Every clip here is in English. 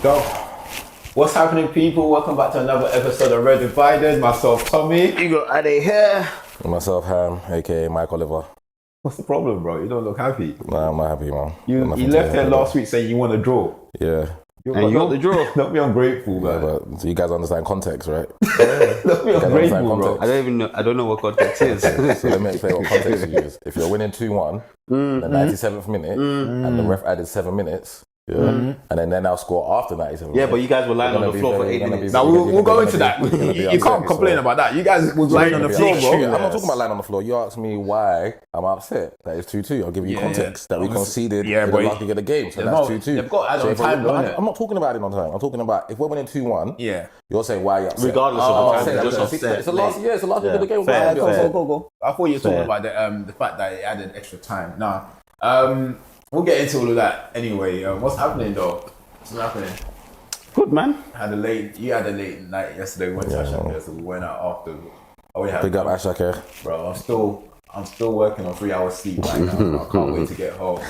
Go. What's happening, people? Welcome back to another episode of Red Divided. Myself, Tommy. You got Ade here. Myself, Ham, aka Mike Oliver. What's the problem, bro? You don't look happy. Nah, I'm not happy, man. You left here last week saying you want to draw. Yeah. And you got the draw. Don't be ungrateful, man. Yeah, but you guys understand context, right? Don't be ungrateful, bro. I don't know what context is. So let me explain what context is. If you're winning 2-1, the 97th minute, and the ref added 7 minutes, and then they now score after 97 minutes. Yeah, but you guys were lying on the floor for 8 minutes. Now, we'll go into that. You can't complain about that. You guys was lying on the floor, bro. I'm not talking about lying on the floor. You asked me why I'm upset that it's 2-2. I'll give you context that we conceded in the last week of the game. So that's 2-2. They've got to add on time, don't it? I'm not talking about it on time. I'm talking about if we're winning 2-1, you're saying why you're upset. Regardless of the time, just upset. It's the last week of the game. Go. I thought you were talking about the fact that it added extra time. Nah. We'll get into all of that anyway. What's happening though? What's happening? Good, man. You had a late night yesterday. We went to Ashaka, so we went out after. Big up Ashaka. Bro, I'm still working on 3 hours sleep right now. I can't wait to get home.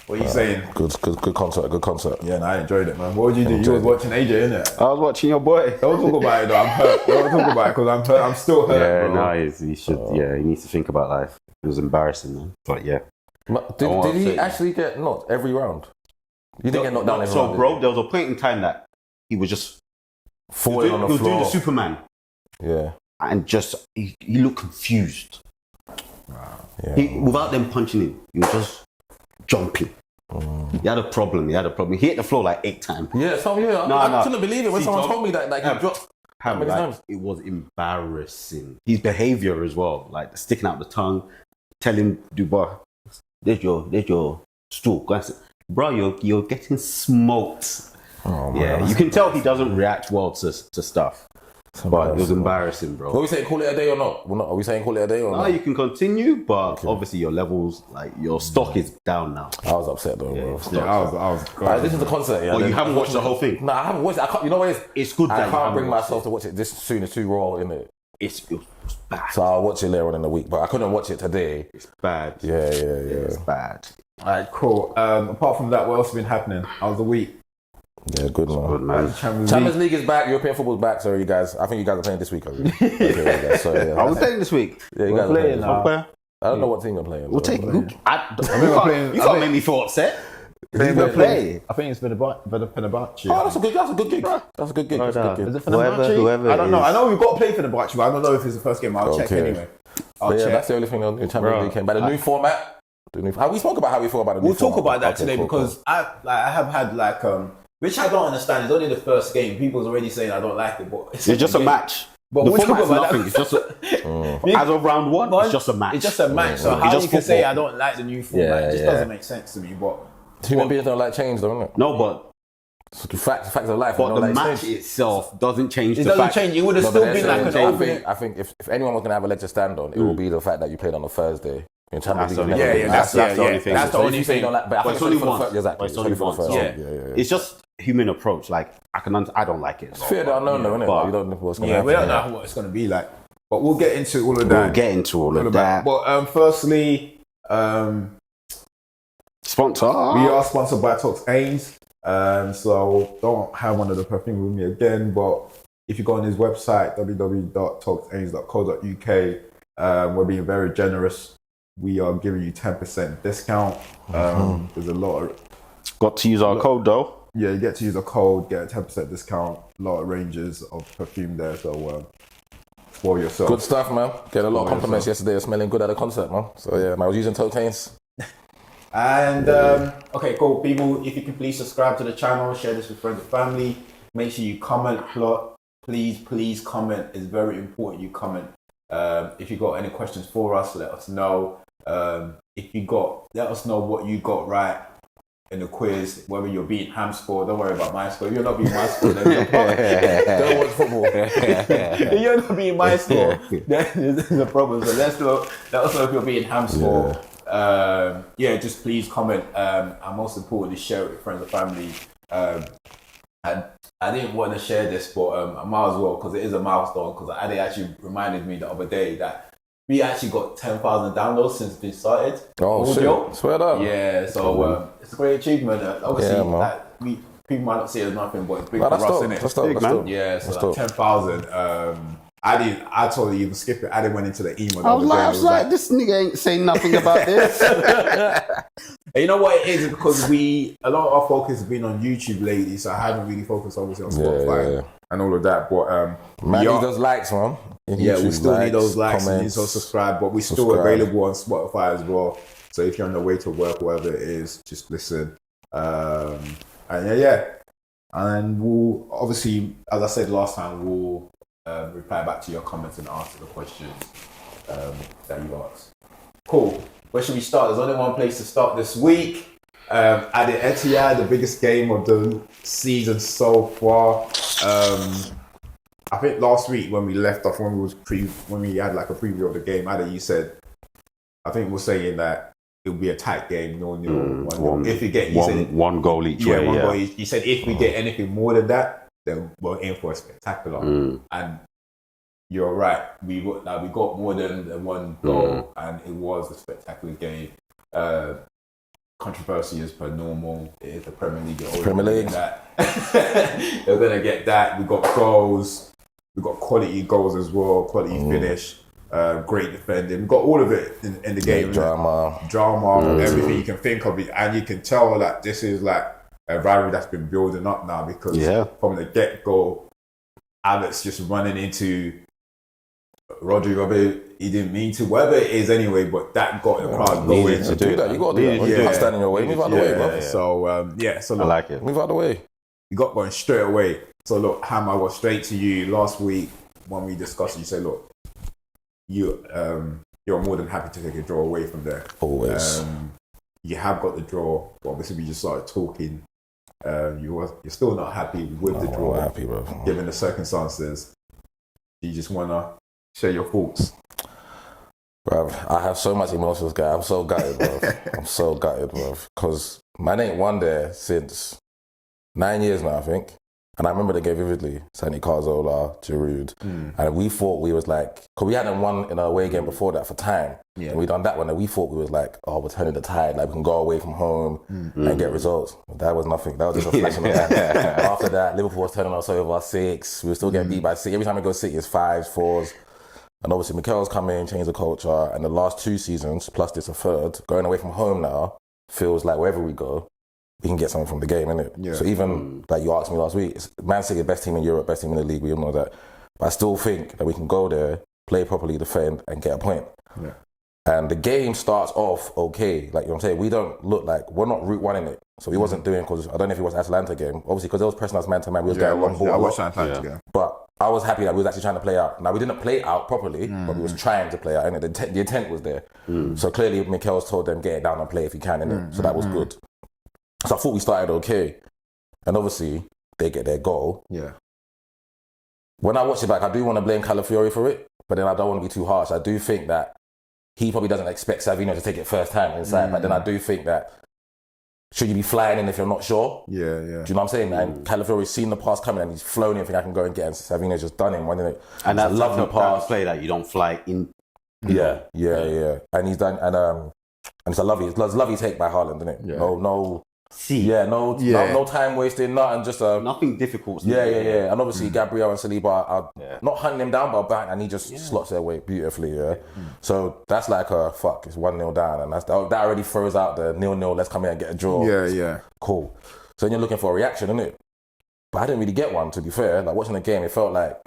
What are you saying? Good concert. Yeah, I enjoyed it, man. What did you do? You was watching AJ, innit? I was watching your boy. Don't talk about it though. I'm hurt. Don't talk about it because I'm hurt. I'm still hurt. Yeah, no, he should. Yeah, he needs to think about life. It was embarrassing, man. But yeah. Did he actually get knocked every round? You didn't get knocked down every round. So, bro, there was a point in time that he was just falling on the floor. He was doing the Superman. Yeah. And just, he looked confused. Wow. Yeah. Without them punching him, he was just jumping. He had a problem. He hit the floor like 8 times. Yeah, I couldn't believe it when someone told me that he dropped. How many times? It was embarrassing. His behavior as well, like sticking out the tongue, telling Dubois, there's your stool. Bro, you're getting smoked. Oh, yeah, you can tell he doesn't react well to stuff. But it was embarrassing, bro. What are we saying, call it a day or not? Are we saying call it a day or not? No, you can continue, but obviously your levels, like your stock is down now. I was upset though, bro. I was. This is the concert, yeah. Well, you haven't watched the whole thing? No, I haven't watched it. I can't, you know what it is? It's good that I can't bring myself to watch it this soon. It's too raw, isn't it? It was bad. So I'll watch it later on in the week, but I couldn't watch it today. It's bad. Yeah. It's bad. Alright, cool. Apart from that, what else has been happening? How's the week? Yeah, good man. Champions League is back. European football's back. Sorry, you guys. I think you guys are playing this week. Are you? Are we playing this week? Yeah, you guys are playing now. I don't know what team you're playing. We'll take. You can't make me feel upset. We're playing. I think it's Fenerbahce. Oh, that's a good gig. That's a good gig. Is it Fenerbahce? Whoever I don't know. I know we've got to play Fenerbahce, but I don't know if it's the first game. I'll check anyway. That's the only thing on the Champions League came. But the new format. We spoke about how we feel about the new format. We'll talk about that today because I have had which I don't understand. It's only the first game. People's already saying I don't like it, but it's just a match. But the we'll talk format's about nothing. It's just as of round one, it's just a match. It's just a match. So how you can say I don't like the new format? It just doesn't make sense to me. But human beings don't like change, though, innit? No, but facts of life. But the match itself doesn't change. It doesn't change. It would have still been like an open. I think if anyone was going to have a leg to stand on, it will be the fact that you played on a Thursday. That's the only thing. That's the only thing. But it's only once. Exactly. It's only once. It's just human approach. Like I don't like it. It's fear the unknown, though, isn't it? You don't know what's going to happen. We don't know what it's going to be like. But we'll get into all of that. But firstly, sponsor. We are sponsored by Talks Ains. So don't have one of the perfume with me again. But if you go on his website, www.talksains.co.uk, we're being very generous. We are giving you 10% discount. There's a lot of... Got to use our code though. Yeah, you get to use a code, get a 10% discount. A lot of ranges of perfume there, so spoil yourself. Good stuff, man. Get a lot of compliments yesterday of smelling good at a concert, man. So yeah, man, I was using Totains. And okay, cool. People, if you can please subscribe to the channel, share this with friends and family. Make sure you comment. Please comment. It's very important you comment. If you got any questions for us, let us know. Let us know what you got right in the quiz, whether you're beating Ham score. Don't worry about my score. If you're not beating my score, then don't watch football. If you're not beating my score, then there's a problem. So let us know if you're beating Ham score. Just please comment. And most importantly, share it with friends and family. I didn't want to share this, but I might as well because it is a milestone. Because Ade actually reminded me the other day that we actually got 10,000 downloads since we started. Oh, shit. Swear that. Yeah, so it's a great achievement. Obviously, people might not see it as nothing, but it's big No, for that's us, dope. isn't it? That's dope. That's dope. Yeah, so That's like dope. 10,000. I told you can skip it. I didn't went into the email. I was like, this nigga ain't saying nothing about this. And you know what it is? Because a lot of our focus has been on YouTube lately, so I haven't really focused obviously on Spotify and all of that. But man, need those likes, man. Yeah, we still need those likes and comments, you subscribe, but we're still available on Spotify as well. So if you're on the way to work, whatever it is, just listen. And and we'll obviously, as I said last time, we'll reply back to your comments and answer the questions that you asked. Cool. Where should we start? There's only one place to start this week. At the Etihad, the biggest game of the season so far. I think last week when we left off, when we had like a preview of the game, Adi, you said, I think we're saying that it'll be a tight game, 0-0, 1-0. If you get, one goal each way. One goal each. You said if we get anything more than that, then we're in for a spectacular. And you're right. We got more than one goal, and it was a spectacular game. Controversy as per normal. It is the Premier League. They're gonna get that. We got goals. We got quality goals as well. Quality finish. Great defending. We got all of it in the game. Drama, everything you can think of it, and you can tell that this is like a rivalry that's been building up now because from the get go, Alex just running into Rodri. He didn't mean to, whatever it is anyway, but that got the crowd going. To do that, you got to do that. You can't stand in your way. Move out the way, bro. So look, I like it. Move out the way. You got going straight away. So look, Ham, I got straight to you last week when we discussed. You say, look, you're more than happy to take a draw away from there. Always. You have got the draw, but obviously we just started talking. You're still not happy with the draw. I'm happy, bro. Given the circumstances, you just wanna share your thoughts. Bruv, I have so much emotions, guy. I'm so gutted, bro. Because man ain't won there since 9 years now, I think. And I remember the game vividly. Santi Cazorla, Giroud. And we thought we was like, because we hadn't won in a away game before that for time. Yeah. And we done that one, and we thought we was like, oh, we're turning the tide. Like, we can go away from home and get results. That was nothing. That was just a flash in the pan. After that, Liverpool was turning us over 6. We were still getting beat by 6. Every time we go 6, it's 5s, 4s. And obviously, Mikel's come in, changed the culture. And the last 2 seasons, plus this a third, going away from home now, feels like wherever we go, we can get something from the game, innit? Yeah. So even like you asked me last week, it's Man City, best team in Europe, best team in the league, we all know that. But I still think that we can go there, play properly, defend, and get a point. Yeah. And the game starts off okay. Like, you know what I'm saying? We don't look like, we're not route one in it. So we wasn't doing, because I don't know if it was Atalanta game. Obviously, because they was pressing us man to man, we was getting one ball. I watched Atalanta game. But I was happy that we was actually trying to play out. Now, we didn't play out properly, but we was trying to play out, and the intent was there. So clearly, Mikel's told them, get it down and play if you can, innit? So that was good. So I thought we started okay. And obviously, they get their goal. Yeah. When I watch it back, I do want to blame Calafiori for it, but then I don't want to be too harsh. I do think that he probably doesn't expect Savino to take it first time inside, but then I do think that should you be flying in if you're not sure? Yeah. Do you know what I'm saying? And Calafiori's seen the pass coming and he's flown in, think I can go and get it, and Savino's just done him, wasn't it? And that's a lovely pass play that you don't fly in. Yeah. And he's done, and it's a lovely take by Hojlund, isn't it? Yeah. No time wasting, nothing, just nothing difficult. Yeah. And obviously Gabriel and Saliba are not hunting him down, but back, and he just slots their way beautifully. Yeah. So that's like it's 1-0 down, and that already throws out the 0-0. Let's come here and get a draw. Yeah. Cool. So then you're looking for a reaction, isn't it? But I didn't really get one, to be fair. Like, watching the game, it felt like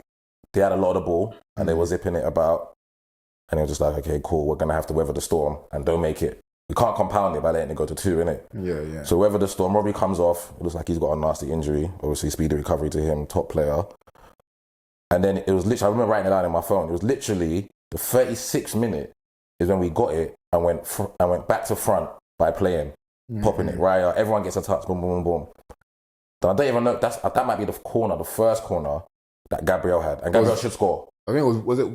they had a lot of the ball and they were zipping it about, and it was just like, okay, cool. We're gonna have to weather the storm and don't make it. We can't compound it by letting it go to 2, innit? Yeah. So whether the storm, Robbie comes off, it looks like he's got a nasty injury. Obviously, speedy recovery to him, top player. And then it was literally, I remember writing it down in my phone, it was literally the 36th minute is when we got it and went back to front by playing, popping it, right? Everyone gets a touch, boom, boom, boom, boom. Then I don't even know, that might be the first corner that Gabriel had. And Gabriel should score. I think was it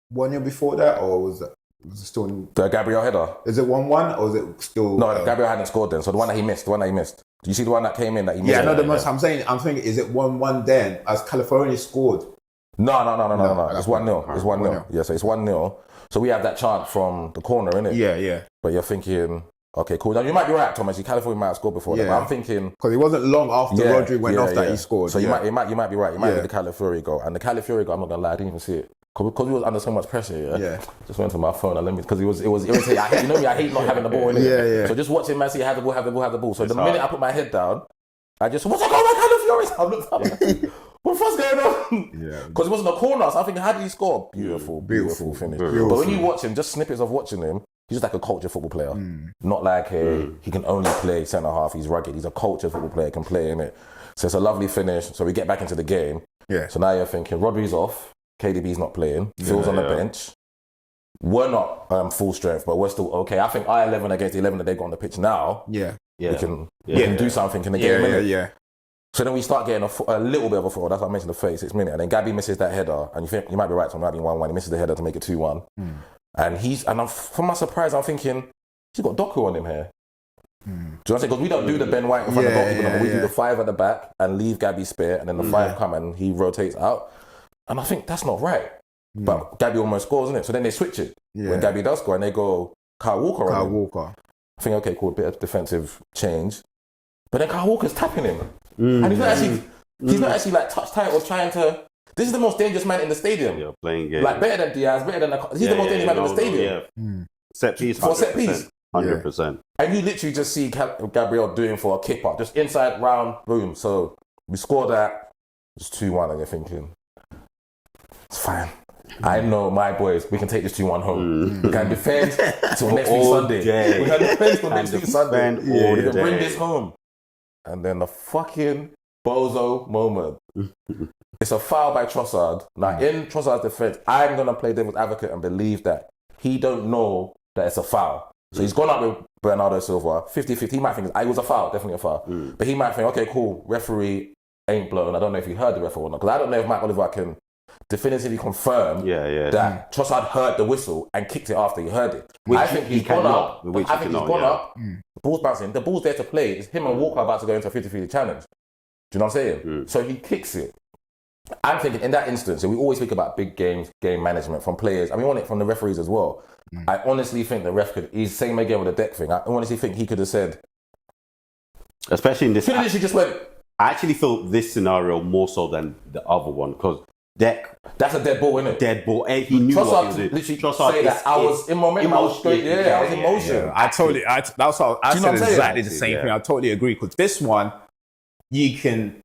1 year before that, or was it still the Gabriel header? Is it 1-1 or is it still? No, Gabriel hadn't scored then. So the one that he missed. Do you see the one that came in that he missed? Yeah, no, the most. I'm thinking, is it 1-1 then as California scored? No. It's 1-0. It's 1-0. Yeah, so it's 1-0. So we have that chance from the corner, innit? Yeah. But you're thinking, okay, cool. Now you might be right, Thomas. California might have scored before that, but I'm thinking because it wasn't long after Rodri went off that he scored. So you might be right. It might be the Calafiori goal, and the Calafiori goal. I'm not gonna lie, I didn't even see it because we was under so much pressure. Yeah. Just went to my phone and because it was irritating. I hate not having the ball in it. Yeah. So just watching Man City have the ball. So the minute I put my head down, I just what's that goal by Calafiori? I looked up. What the fuck's going on? Yeah. Because it wasn't a corner, so I'm thinking, how did he score? Beautiful finish. But when you watch him, just snippets of watching him, he's just like a cultured football player. Not like he can only play centre half, he's rugged. He's a cultured football player, can play in it. So it's a lovely finish. So we get back into the game. Yeah. So now you're thinking, Rodri's off, KDB's not playing, Phil's on the bench. We're not full strength, but we're still okay. I think our 11 against the 11 that they got on the pitch now, we can do something in the game. Yeah. So then we start getting a little bit of a foul. That's why I mentioned the 36 minute. And then Gabby misses that header. And you think, you might be right, so it might be 1-1. He misses the header to make it 2-1. And from my surprise, I'm thinking, he's got Doku on him here. Do you know what I'm saying? Because we don't do the Ben White in front of the goalkeeper. We do the 5 at the back and leave Gabby spare. And then the 5 come and he rotates out. And I think that's not right. But Gabby almost scores, isn't it? So then they switch it. When Gabby does score and they go Kyle Walker on him. I think, okay, cool, a bit of defensive change. But then Kyle Walker's tapping him. And he's not actually like touch tight or trying to. This is the most dangerous man in the stadium. Yeah, playing game. Like better than Diaz, better than he's the most dangerous man in the stadium. Set piece, for set piece, 100%. And you literally just see Gabriel doing for a kick up, just inside round, boom. So we score that. It's 2-1, and you're thinking, it's fine. I know my boys. We can take this 2-1 home. We can defend till next week Sunday. We can defend till next week Sunday. We can bring this home. And then the fucking bozo moment. It's a foul by Trossard. Now, in Trossard's defense, I'm going to play devil's advocate and believe that he don't know that it's a foul. So he's gone up with Bernardo Silva, 50-50. He might think it was a foul, definitely a foul. But he might think, okay, cool, referee ain't blown. I don't know if he heard the referee or not. Because I don't know if Mike Oliver can definitively confirm that Trossard heard the whistle and kicked it after he heard it. I think he's gone up. I think he's gone up. The ball's bouncing. The ball's there to play. It's him and Walker about to go into a 50-50 challenge. Do you know what I'm saying? So he kicks it. I'm thinking in that instance, and we always speak about big games, game management from players, and we want it from the referees as well. I honestly think the ref he's same again with the deck thing. I honestly think he could have said, especially in this. Could have literally just went. I actually feel this scenario more so than the other one because Deck. That's a dead ball, isn't it? Dead ball. He knew Trossard what he was doing. Literally say that I was in momentum. I was straight. I was in motion. I totally. That's what I said exactly the same thing. I totally agree because this one, you can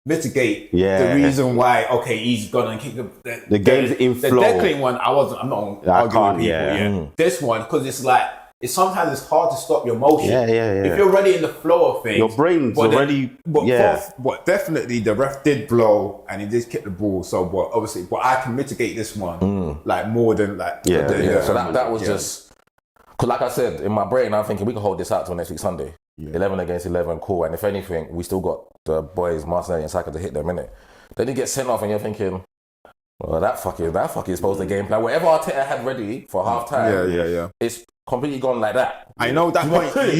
mitigate the reason why. Okay, he's gonna kick the game's in flow. The Declan one, I'm not arguing with people. This one, because it's like. Sometimes it's hard to stop your motion. If you're already in the flow of things, your brain's already. But definitely the ref did blow and he did kick the ball. So, but I can mitigate this one like more than like. So that was just because, like I said, in my brain, I'm thinking we can hold this out till next week Sunday. 11 against 11, cool. And if anything, we still got the boys Martinelli and Saka to hit them in it. Then he gets sent off, and you're thinking. Well, that fucking is supposed to game plan. Whatever Arteta had ready for half time, it's completely gone like that. I know that point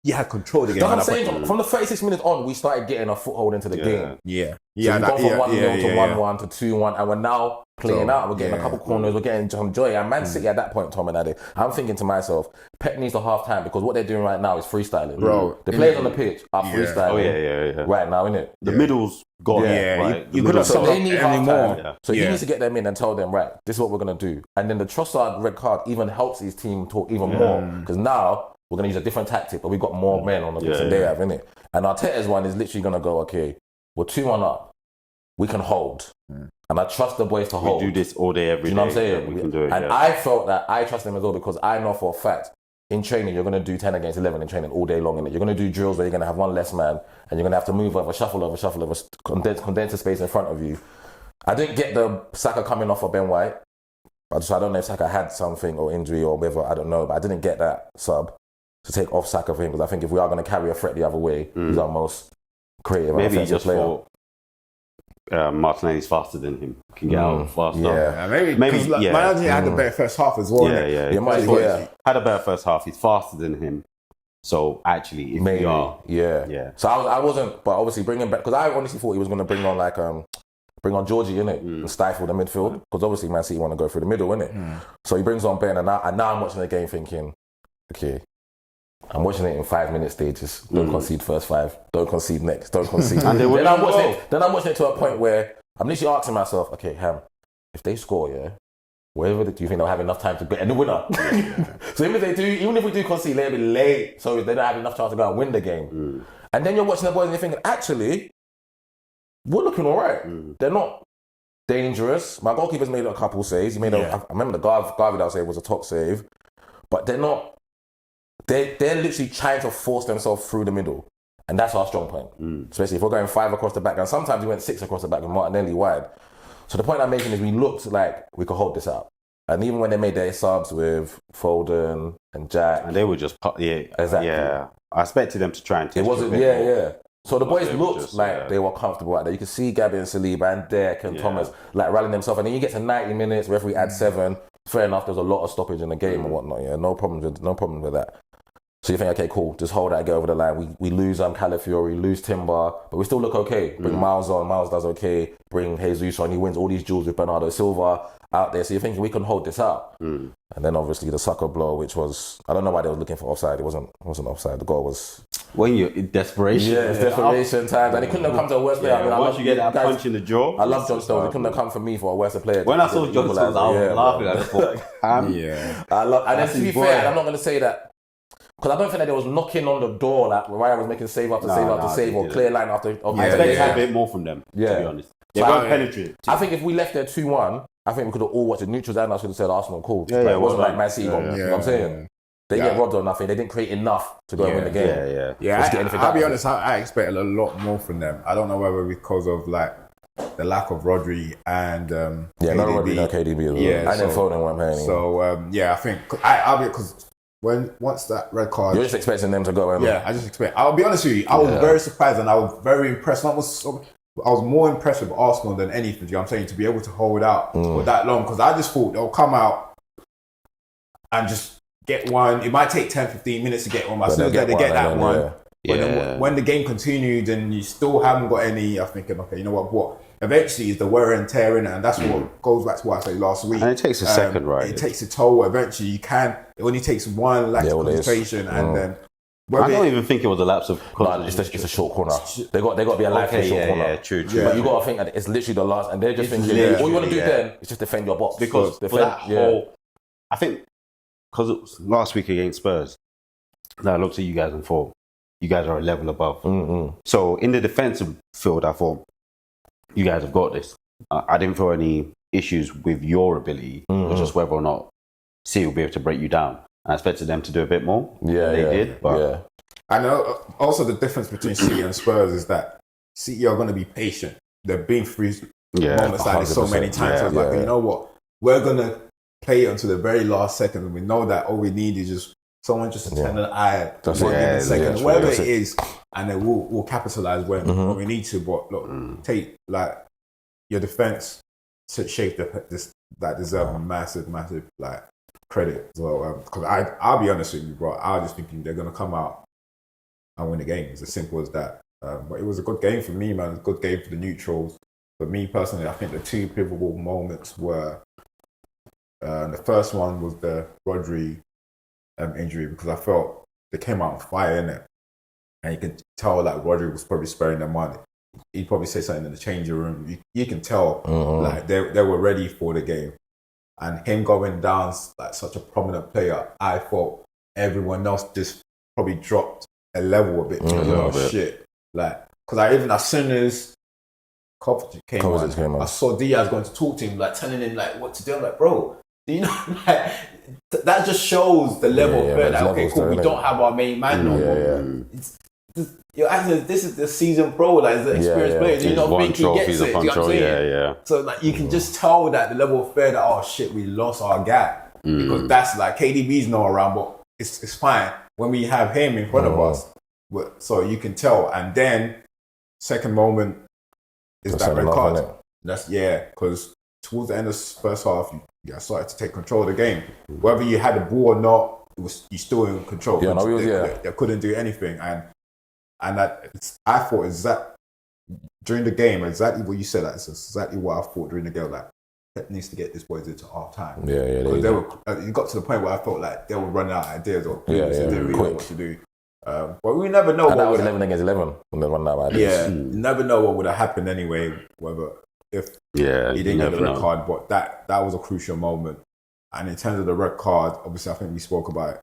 you had control of the game. That's what I'm saying. From the 36 minutes on, we started getting a foothold into the game. Yeah. So we've gone from 1-0 to 1-1 to 2-1, and we're now playing out. We're getting a couple corners. We're getting some joy. And Man City at that point, Tom and Addy, I'm thinking to myself, Pep needs the half time because what they're doing right now is freestyling. Bro, the players on the pitch are freestyling. Right now, innit? The middle's gone. You could have so they need half time. So he needs to get them in and tell them, right, this is what we're gonna do. And then the Trossard red card even helps his team talk even more because now. We're going to use a different tactic, but we've got more men on the pitch than they have, innit? And Arteta's one is literally going to go, okay, we're 2-1 up. We can hold. And I trust the boys to hold. We do this all day, every day. You know what I'm saying? We can do it, and I felt that I trust them as well because I know for a fact in training, you're going to do 10 against 11 in training all day long, innit? You're going to do drills where you're going to have one less man and you're going to have to move over, shuffle, condense the space in front of you. I didn't get the Saka coming off of Ben White. I don't know if Saka had something or injury or whatever, I don't know, but I didn't get that sub. To take off Saka for him because I think if we are going to carry a threat the other way, he's our most creative. Maybe he just thought Martinelli's faster than him. Can get out faster. Maybe. Martinelli had a better first half as well. Had a better first half. He's faster than him. So actually, if we are, So I wasn't, but obviously bringing back because I honestly thought he was going to bring on Georgie in it and stifle the midfield because obviously Man City want to go through the middle, innit? So he brings on Ben and now I'm watching the game thinking, okay. I'm watching it in 5-minute stages. Don't concede first 5. Don't concede next. Don't concede. And they were then I'm watching it to a point where I'm literally asking myself, okay, Ham, if they score, wherever do you think they'll have enough time to get the winner? So even if we do concede, it'll be late, so they don't have enough time to go and win the game. And then you're watching the boys and you're thinking, actually, we're looking all right. They're not dangerous. My goalkeeper's made a couple saves. He made I remember the Garvey that save was a top save, but they're not. They're literally trying to force themselves through the middle, and that's our strong point. Especially if we're going 5 across the back, and sometimes we went 6 across the back with Martinelli wide. So the point I'm making is we looked like we could hold this out, and even when they made their subs with Foden and Jack, and they were just exactly. Yeah, I expected them to try and. It wasn't. So the boys looked like they were comfortable out there. You could see Gabby and Saliba and Dek and Thomas like rallying themselves. And then you get to 90 minutes, referee adds 7. Fair enough, there's a lot of stoppage in the game and whatnot. Yeah, no problem with that. So you think, okay, cool, just hold that, get over the line. We lose Calafiori, lose Timber, but we still look okay. Bring Miles on, Miles does okay. Bring Jesus on, he wins all these duels with Bernardo Silva out there. So you're thinking we can hold this out. And then obviously the sucker blow, which was, I don't know why they were looking for offside. It wasn't offside. The goal was... When you're in desperation. Yeah, it's desperation times. And it couldn't have come to a worse player. I mean, once you get that punch in the jaw. I love John Stones. It couldn't have come from me for a worse player. When I saw John Stones, I was laughing. I thought, I love... And then to be fair, I'm not going to say that, because I don't think that they was knocking on the door like Ryan was making save after save after save or clear line after. I expect a bit more from them, to be honest. They weren't penetrating. I think if we left there 2-1, I think we could have all watched the neutrals and I should have said Arsenal cool. Yeah, it wasn't like Man City. You know what I'm saying? They get robbed on nothing. They didn't create enough to go and win the game. I'll be honest, I expected a lot more from them. I don't know whether because of like the lack of Rodri and no Rodri, no KDB as well. Yeah, and then Foden weren't playing. So I think I'll be, because once that red card, you're just expecting them to go. I just expect. I'll be honest with you. I was very surprised and I was very impressed. I was more impressed with Arsenal than anything. You know what I'm saying, to be able to hold out for that long, because I just thought they'll come out and just get one. It might take 10-15 minutes to get one, but as soon as they get that one. But then when the game continued and you still haven't got any, I'm thinking, okay, you know what? Eventually is the wear and tear in it, and that's what goes back to what I said last week. And it takes a second, right? It takes a toll. Eventually, it only takes one lapse of concentration, and then. I don't even think it was a lapse of concentration. It's a short corner. They got to be alive for a short corner. Yeah, true. But you got to think that it's literally the last, and they're just thinking all you want to do then is just defend your box, because for that whole, I think, because it was last week against Spurs, now I looked at you guys and thought, you guys are a level above. So in the defensive field, I thought, you guys have got this. I didn't feel any issues with your ability. It was just whether or not City will be able to break you down. I expected them to do a bit more. They did. But I know also the difference between City and Spurs is that City are going to be patient. They've been through moments like this so many times. So like, you know what? We're going to play it until the very last second. And we know that all we need is just someone just to turn an eye in a second, whatever it is, and then we'll capitalize when we need to. But look, take like your defense to shape that deserve massive like credit as well. Because I'll be honest with you, bro. I was just thinking they're gonna come out and win the game. It's as simple as that. But it was a good game for me, man. It was a good game for the neutrals. For me personally, I think the two pivotal moments were the first one was the Rodri injury, because I felt they came out on fire, innit? And you could tell that Rodri was probably sparing their money. He'd probably say something in the changing room. You can tell like they were ready for the game. And him going down like such a prominent player, I thought everyone else just probably dropped a level a bit. Shit. Like, because I even, as soon as Kovacic came on, I saw Diaz going to talk to him, like telling him like what to do. I'm like, bro, do you know, like, that just shows the level of play. Like, okay, cool, we don't have our main man no more. You're acting, this is the season pro, like the experienced player. Do you not think he gets it? Do you know what I'm saying? So like you can just tell that the level of fear that, oh shit, we lost our guy. Because that's like KDB's not around, but it's fine when we have him in front of us. So you can tell. And then second moment is that red card. That's because towards the end of the first half, you started to take control of the game. Whether you had the ball or not, you still in control. They couldn't do anything. And I thought during the game, exactly what you said. That's exactly what I thought during the game. Like, Pep needs to get these boys into half time. Yeah. Because they were. It got to the point where I felt like they were running out of ideas or they didn't really know what to do. But we never know. And that was 11 against 11 when they run out of ideas. Yeah, you never know what would have happened anyway. Whether if he didn't get the red card, but that was a crucial moment. And in terms of the red card, obviously, I think we spoke about it.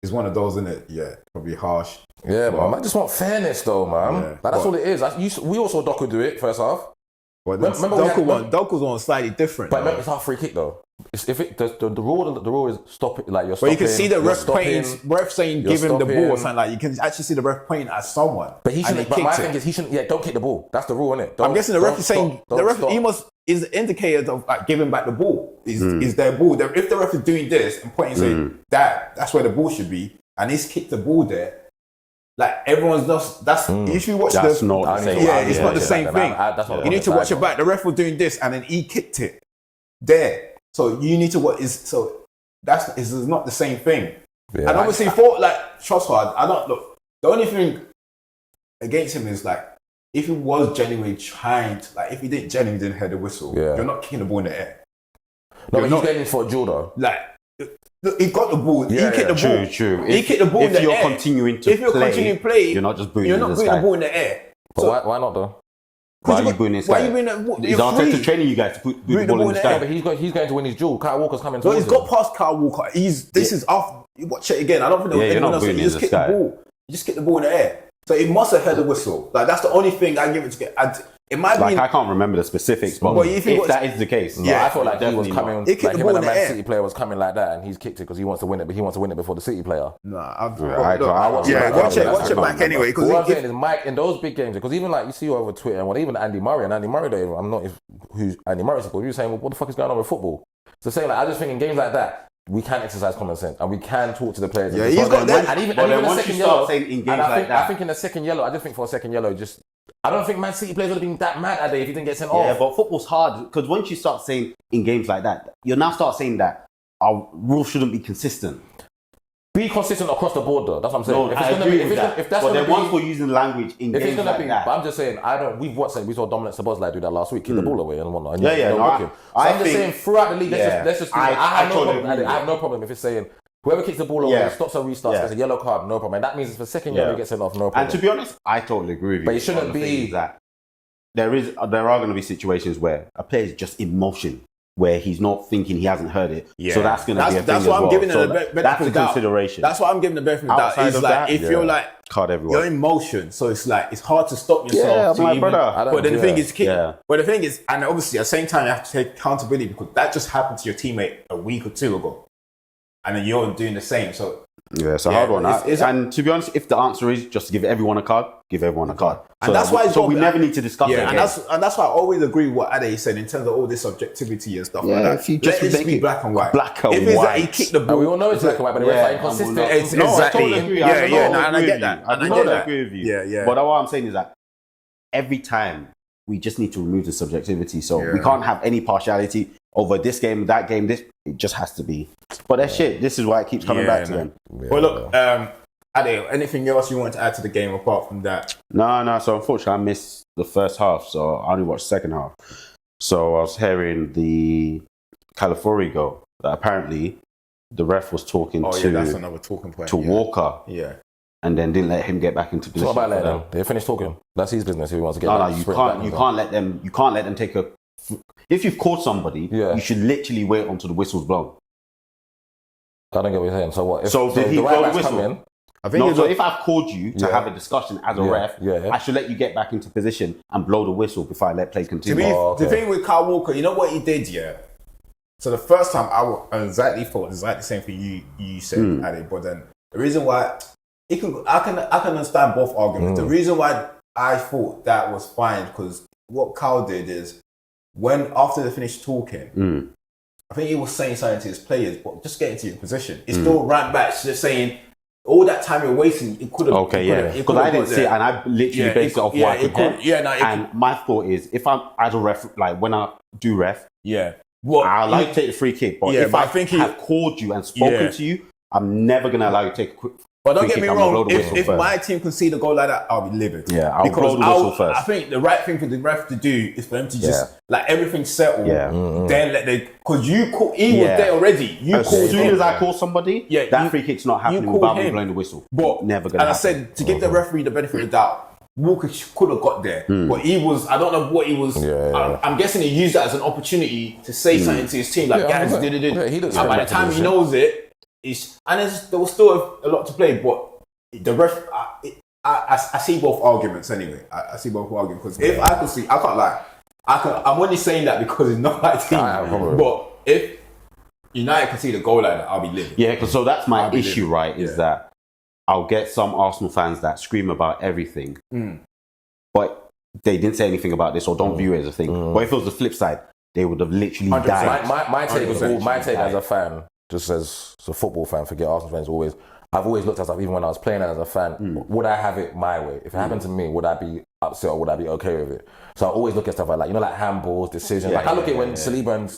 It's one of those, isn't it? Yeah, probably harsh. Yeah, man. I just want fairness, though, man. Yeah, that's all it is. We also Doku do it first half. But Doku's one slightly different. But remember, it's our free kick, though. The rule is stop it. Like you're stopping. But you can see the ref saying give him the ball or something. Like you can actually see the ref pointing at someone. But he shouldn't. But my thing is he shouldn't. Yeah, don't kick the ball. That's the rule, isn't it? I'm guessing the ref is saying he must is indicators of like giving back the ball. Is their ball? If the ref is doing this and pointing saying that's where the ball should be, and he's kicked the ball there. Like everyone's just if you watch it's not the same. It's not the same thing. You need to watch it back. The ref was doing this and then he kicked it there. So you need to this is not the same thing. Yeah. And obviously for like Trossard, the only thing against him is like if he was genuinely trying to, like if he didn't head the whistle, you're not kicking the ball in the air. No, but he's getting for a duel though. Like he got the ball. He kicked the ball. True. He kicked the ball in the air. If you're continuing to play, you're not just booing the ball in the air. But why not though? Why are you booing this guy? He's Arteta training you guys to put the ball in the sky. But he's going to win his duel. Kyle Walker's coming towards him. He's got past Kyle Walker. This is after. Watch it again. I don't think there was anyone else. He just kicked the ball. He just kicked the ball in the air. So it must have heard the whistle. Like that's the only thing I give it to get. It might be. I can't remember the specifics, but if that is the case, I felt like he was coming. He kicked the ball in the air. City player was coming like that, and he's kicked it because he wants to win it. But he wants to win it before the City player. Watch it back anyway. Because what I'm saying is, Mike, in those big games, because even like you see over Twitter, and even Andy Murray, I'm not who's Andy Murray supporter. You're saying, well, what the fuck is going on with football? So saying like, I just think in games like that, we can exercise common sense and we can talk to the players. Yeah, he's got that. And even the second yellow, I think in the second yellow, I just think for a second yellow, I don't think Man City players would have been that mad at it if he didn't get sent off. Yeah, but football's hard because once you start saying in games like that, you'll now start saying that our rules shouldn't be consistent. Be consistent across the board, though. That's what I'm saying. No, I agree with that. But then once we're using language in games like that. But I'm just saying, we saw Dominic Szoboszlai do that last week, kick the ball away and whatnot. I'm just saying, throughout the league, let's just do that. I have no problem if it's saying, whoever kicks the ball away, stops or restarts, gets a yellow card, no problem. And that means if the second yellow he gets sent off, no problem. And to be honest, I totally agree with you. But it shouldn't be that. There are going to be situations where a player is just in motion, where he's not thinking, he hasn't heard it. Yeah. So that's going to be a thing as well. That's a consideration. That's what I'm giving the benefit of the doubt. It's like if you're like you're in motion, so it's like it's hard to stop yourself. Yeah, my brother. But then the thing is, but the thing is, and obviously at the same time you have to take accountability because that just happened to your teammate a week or two ago, and then you're doing the same. So it's a hard one. And to be honest, if the answer is just to give everyone a card, give everyone a card. And that's why we never need to discuss it. And that's why I always agree with what Ade said in terms of all this subjectivity and stuff like that. If you just let it be black and white. Black and white. If it's white. like he kicked the ball, we all know it's black and white, but it's like inconsistent. Exactly. I get that. I totally agree with you. Yeah. But what I'm saying is that every time we just need to remove the subjectivity. So we can't have any partiality over this game, that game. It just has to be. But that shit, this is why it keeps coming back to them. Well, look, Ade, anything else you want to add to the game apart from that? No. So unfortunately, I missed the first half, so I only watched the second half. So I was hearing the Calafiori goal that apparently the ref was talking that's another talking point. To Walker. Yeah. And then didn't let him get back into position. What about letting them? They finished talking. That's his business if he wants to get back. No, you can't let them take a... If you've caught somebody, you should literally wait until the whistle's blown. I don't get what you're saying. So what? Did he blow the whistle? If I've called you to have a discussion as a ref, I should let you get back into position and blow the whistle before I let play continue. The thing with Kyle Walker, you know what he did, So the first time I thought exactly the same thing you said, Ade, but then the reason why I can understand both arguments. The reason why I thought that was fine because what Kyle did is after they finished talking, I think he was saying something to his players, but just get into your position. He still ran back, just saying all that time you're wasting. It could have. Because I didn't see it, and I literally based it off what I could. And my thought is, if I'm as a ref, like when I do ref, I like to take the free kick. But if I have called you and spoken to you, I'm never gonna allow you to take a quick But don't free get kick, me I'm gonna blow wrong, the whistle if first. my team concede a goal like that, I'll be livid. Yeah, I'll blow the whistle first. I think the right thing for the ref to do is for them to just let everything settle. Yeah. Then let they, because he was there already. As soon as I call somebody, that free kick's not happening without me blowing the whistle. But never gonna. And I said to give the referee the benefit of the doubt. Walker could have got there, but he was. I don't know what he was. I'm guessing he used that as an opportunity to say something to his team, like guys, and by the time he knows it, there was still a lot to play. But the ref, I see both arguments anyway. I see both arguments because if I could see, I can't lie. I'm only saying that because it's not my team. But if United can see the goal like that, I'll be livid. Yeah, because so that's my issue, right? Is that I'll get some Arsenal fans that scream about everything, but they didn't say anything about this or don't view it as a thing. But if it was the flip side, they would have literally died. My take as a fan, just as a football fan, forget Arsenal fans, I've always looked at stuff, even when I was playing as a fan, would I have it my way? If it happened to me, would I be upset or would I be okay with it? So I always look at stuff like like handballs, decisions. I look at when Saliba and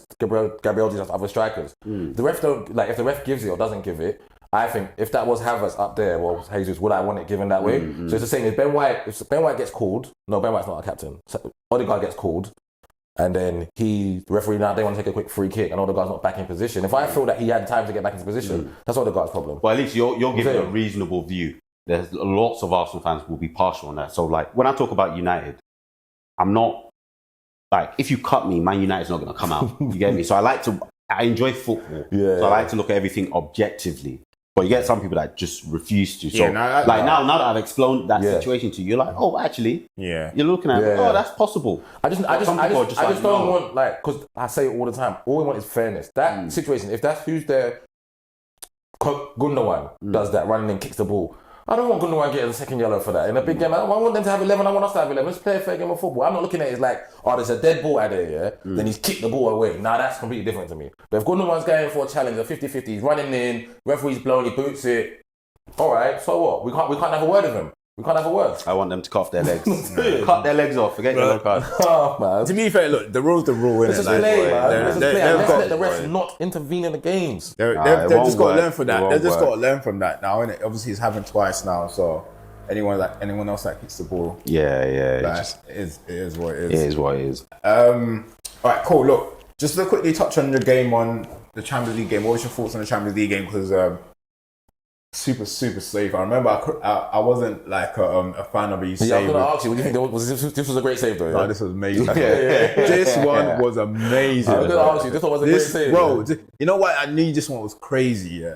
Gabriel do other strikers. The ref don't, if the ref gives it or doesn't give it, I think if that was Havertz up there, well, Jesus, would I want it given that way? So it's the same. If Ben White gets called, no, Ben White's not a captain. So Odegaard gets called, and then the referee now they want to take a quick free kick, and Odegaard's not back in position. If I feel that he had time to get back into position, that's Odegaard's problem. Well, at least you're giving a reasonable view. There's lots of Arsenal fans will be partial on that. So, when I talk about United, I'm not if you cut me, Man United's not going to come out. You get me? So I enjoy football. So I like to look at everything objectively. But you get some people that just refuse to. So, now that I've explained that situation to you, you're like, oh, actually, you're looking at, that's possible. I just don't want, because I say it all the time, all we want is fairness. That situation, if that's who's there, Gundogan does that, running and kicks the ball. I don't want Gundogan getting a second yellow for that. In a big game, I want them to have 11, I want us to have 11. Let's play a fair game of football. I'm not looking at it as there's a dead ball out there, then he's kicked the ball away. Now that's completely different to me. But if Gundogan's going for a challenge, a 50-50, he's running in, referee's blowing, he boots it. All right, so what? We can't have a word of him. We can't have a word. I want them to cut off their legs. Cut their legs off. Forget your card. Oh, man. To be fair, look, the rule's the rule, innit? Let's just play, man. Let's let the refs not intervene in the games. They've just got to learn from that. They've just got to learn from that now, innit? Obviously, it's happened twice now, so anyone else that hits the ball, it is what it is. It is what it is. All right, cool. Look, just to quickly touch on the game, on the Champions League game. What was your thoughts on the Champions League game? Because super safe. I remember I wasn't a fan of these. Yeah, I was going to ask you, what do you think? This was a great save, though. No, this was amazing. This one was amazing. I was going to ask you, this one was a great save. Bro, you know what? I knew this one was crazy,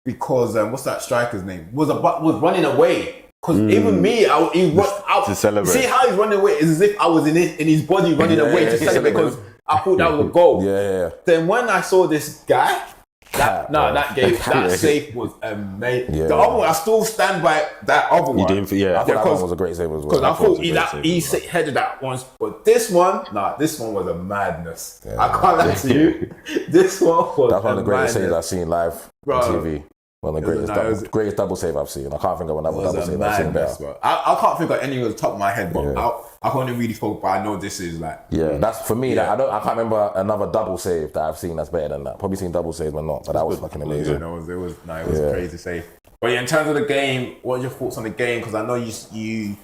because what's that striker's name? Was running away. Because even me, to celebrate. See how he's running away? It's as if I was in his body running away to celebrate because I thought that was a goal. Then when I saw this guy, that save was amazing. The other one, I still stand by that other one. I thought that one was a great save as well. Because I thought he headed that once, but this one was a madness. I can't lie to you. This one was that's one of the greatest saves I've seen live on TV. One of the greatest double save I've seen. I can't think of another double save I've seen better. Bro. I can't think of any on the top of my head, but I can't really focus. But I know this is that's for me. I can't remember another double save that I've seen that's better than that. Probably seen double saves, but not. But that was fucking amazing. It was a crazy save. But in terms of the game, what are your thoughts on the game? Because I know you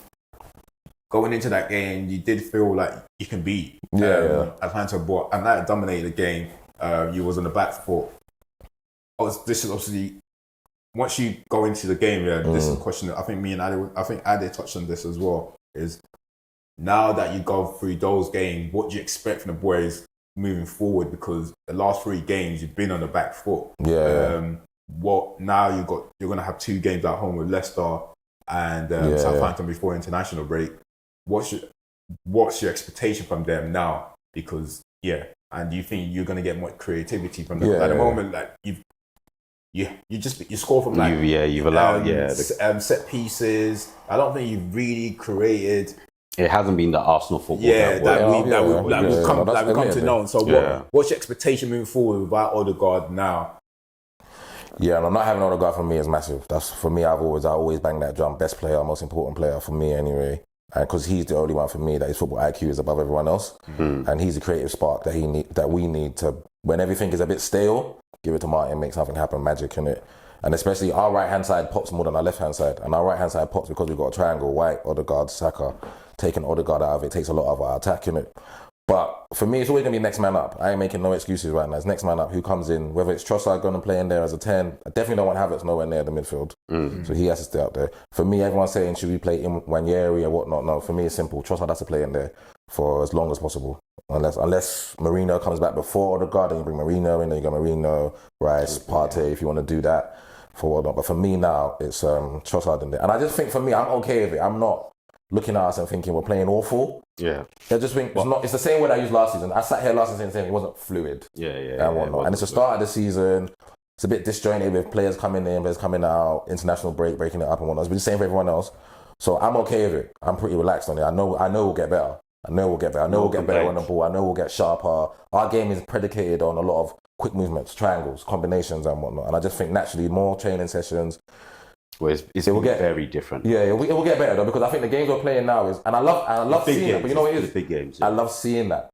going into that game, you did feel like you can beat Atlanta, but Atlanta dominated the game. You was on the back foot. This is obviously. Once you go into the game, this is a question that I think Ade touched on this as well, is now that you go through those games, what do you expect from the boys moving forward? Because the last 3 games, you've been on the back foot. What now you're going to have 2 games at home with Leicester and Southampton before international break. What's your expectation from them now? Because, and do you think you're going to get more creativity from them? At the moment, you score from you've allowed set pieces. I don't think you've really created. It hasn't been the Arsenal football we've come to know. So what's your expectation moving forward without Odegaard now? Yeah, and I'm not having Odegaard for me is massive. That's for me. I always bang that drum. Best player, most important player for me anyway. And because he's the only one for me that his football IQ is above everyone else, and he's the creative spark that we need to when everything is a bit stale. Give it to Martin, make something happen, magic in it. And especially our right-hand side pops more than our left-hand side. And our right-hand side pops because we've got a triangle, White, Odegaard, Saka. Taking Odegaard out of it takes a lot of our attack, innit? But for me, it's always going to be next man up. I ain't making no excuses right now. It's next man up. Who comes in, whether it's Trossard going to play in there as a 10. I definitely don't want Havertz nowhere near the midfield. So he has to stay up there. For me, everyone's saying, should we play in Wanyeri and whatnot? No, for me, it's simple. Trossard has to play in there for as long as possible. Unless Marino comes back before Odegaard, then you bring Marino in, then you got Marino, Rice, Partey, if you want to do that for whatnot. But for me now, it's Trossard in there. And I just think for me, I'm okay with it. I'm not looking at us and thinking we're playing awful. Yeah. I just think it's the same word I used last season. I sat here last season saying it wasn't fluid. And whatnot. And it's the start of the season. It's a bit disjointed with players coming in, players coming out, international break, breaking it up and whatnot. It's the same for everyone else. So I'm okay with it. I'm pretty relaxed on it. I know we'll get better. I know we'll get better on the ball. I know we'll get sharper. Our game is predicated on a lot of quick movements, triangles, combinations and whatnot. And I just think naturally more training sessions. Well, it will get very different. Yeah, it will get better though, because I think the games we're playing now is, and I love seeing it. But you know what it is? The big games. I love seeing that.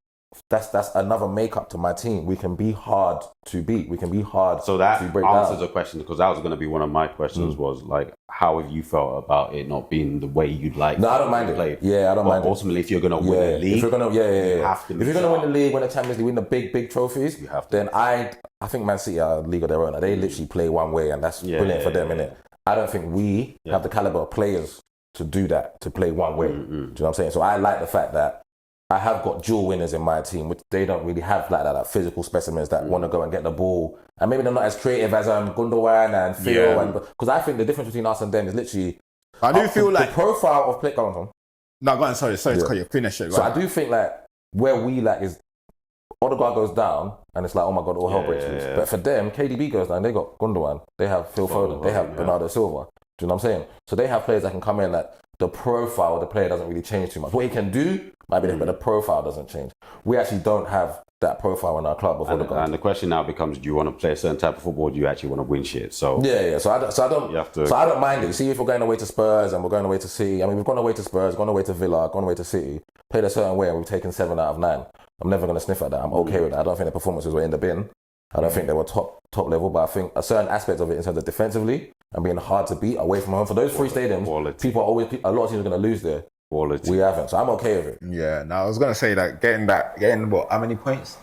That's another makeup to my team. We can be hard to beat. We can be hard. So that to break answers down. a question, because that was going to be one of my questions. Was like, how have you felt about it not being the way you'd like? No, I don't mind play? it. Yeah, I don't mind. Ultimately, if you're going to win a league, if you're going to, you have to. If you're going to win the league, win the Champions League, win the big trophies, you have to. Then I think Man City are a league of their own. They literally play one way, and that's brilliant for them, innit? I don't think we have the caliber of players to do that, to play one way. Do you know what I'm saying? So I like the fact that I have got dual winners in my team, which they don't really have like that, like physical specimens that want to go and get the ball. And maybe they're not as creative as Gundogan and Phil. Because I think the difference between us and them is literally... I do feel like... The profile of play... Go on, Tom. No, go on, sorry to cut you. Finish it. So I do think like where we like is... Odegaard goes down and it's like, oh my God, all hell breaks loose. But for them, KDB goes down, they got Gundogan, they have Phil Foden, they have Bernardo Silva. Do you know what I'm saying? So they have players that can come in that the profile of the player doesn't really change too much. What he can do might be different, but the profile doesn't change. We actually don't have that profile in our club before and the question now becomes, do you want to play a certain type of football, or do you actually want to win shit? So So I don't mind it. See, if we're going away to Spurs and we're going away to City, I mean, we've gone away to Spurs, gone away to Villa, gone away to City, played a certain way and we've taken 7 out of 9. I'm never going to sniff at that. I'm okay with that. I don't think the performances were in the bin. I don't think they were top level, but I think a certain aspect of it in terms of defensively and being hard to beat away from home. For those 3 stadiums, a lot of teams are going to lose there. We haven't, so I'm okay with it. Yeah, now I was going to say that getting what, how many points?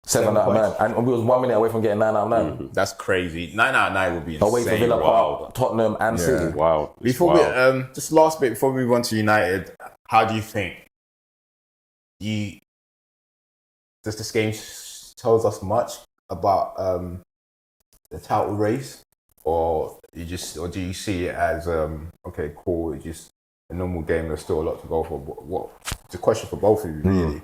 7 out of 9. And we was 1 minute away from getting 9 out of 9. That's crazy. 9 out of 9 would be insane. Away from Villa Park, Tottenham and City. Wow. Before we, just last bit before we move on to United, how do you think does this game tells us much about the title race, or do you see it as okay, cool, it's just a normal game, there's still a lot to go for? What it's a question for both of you, really.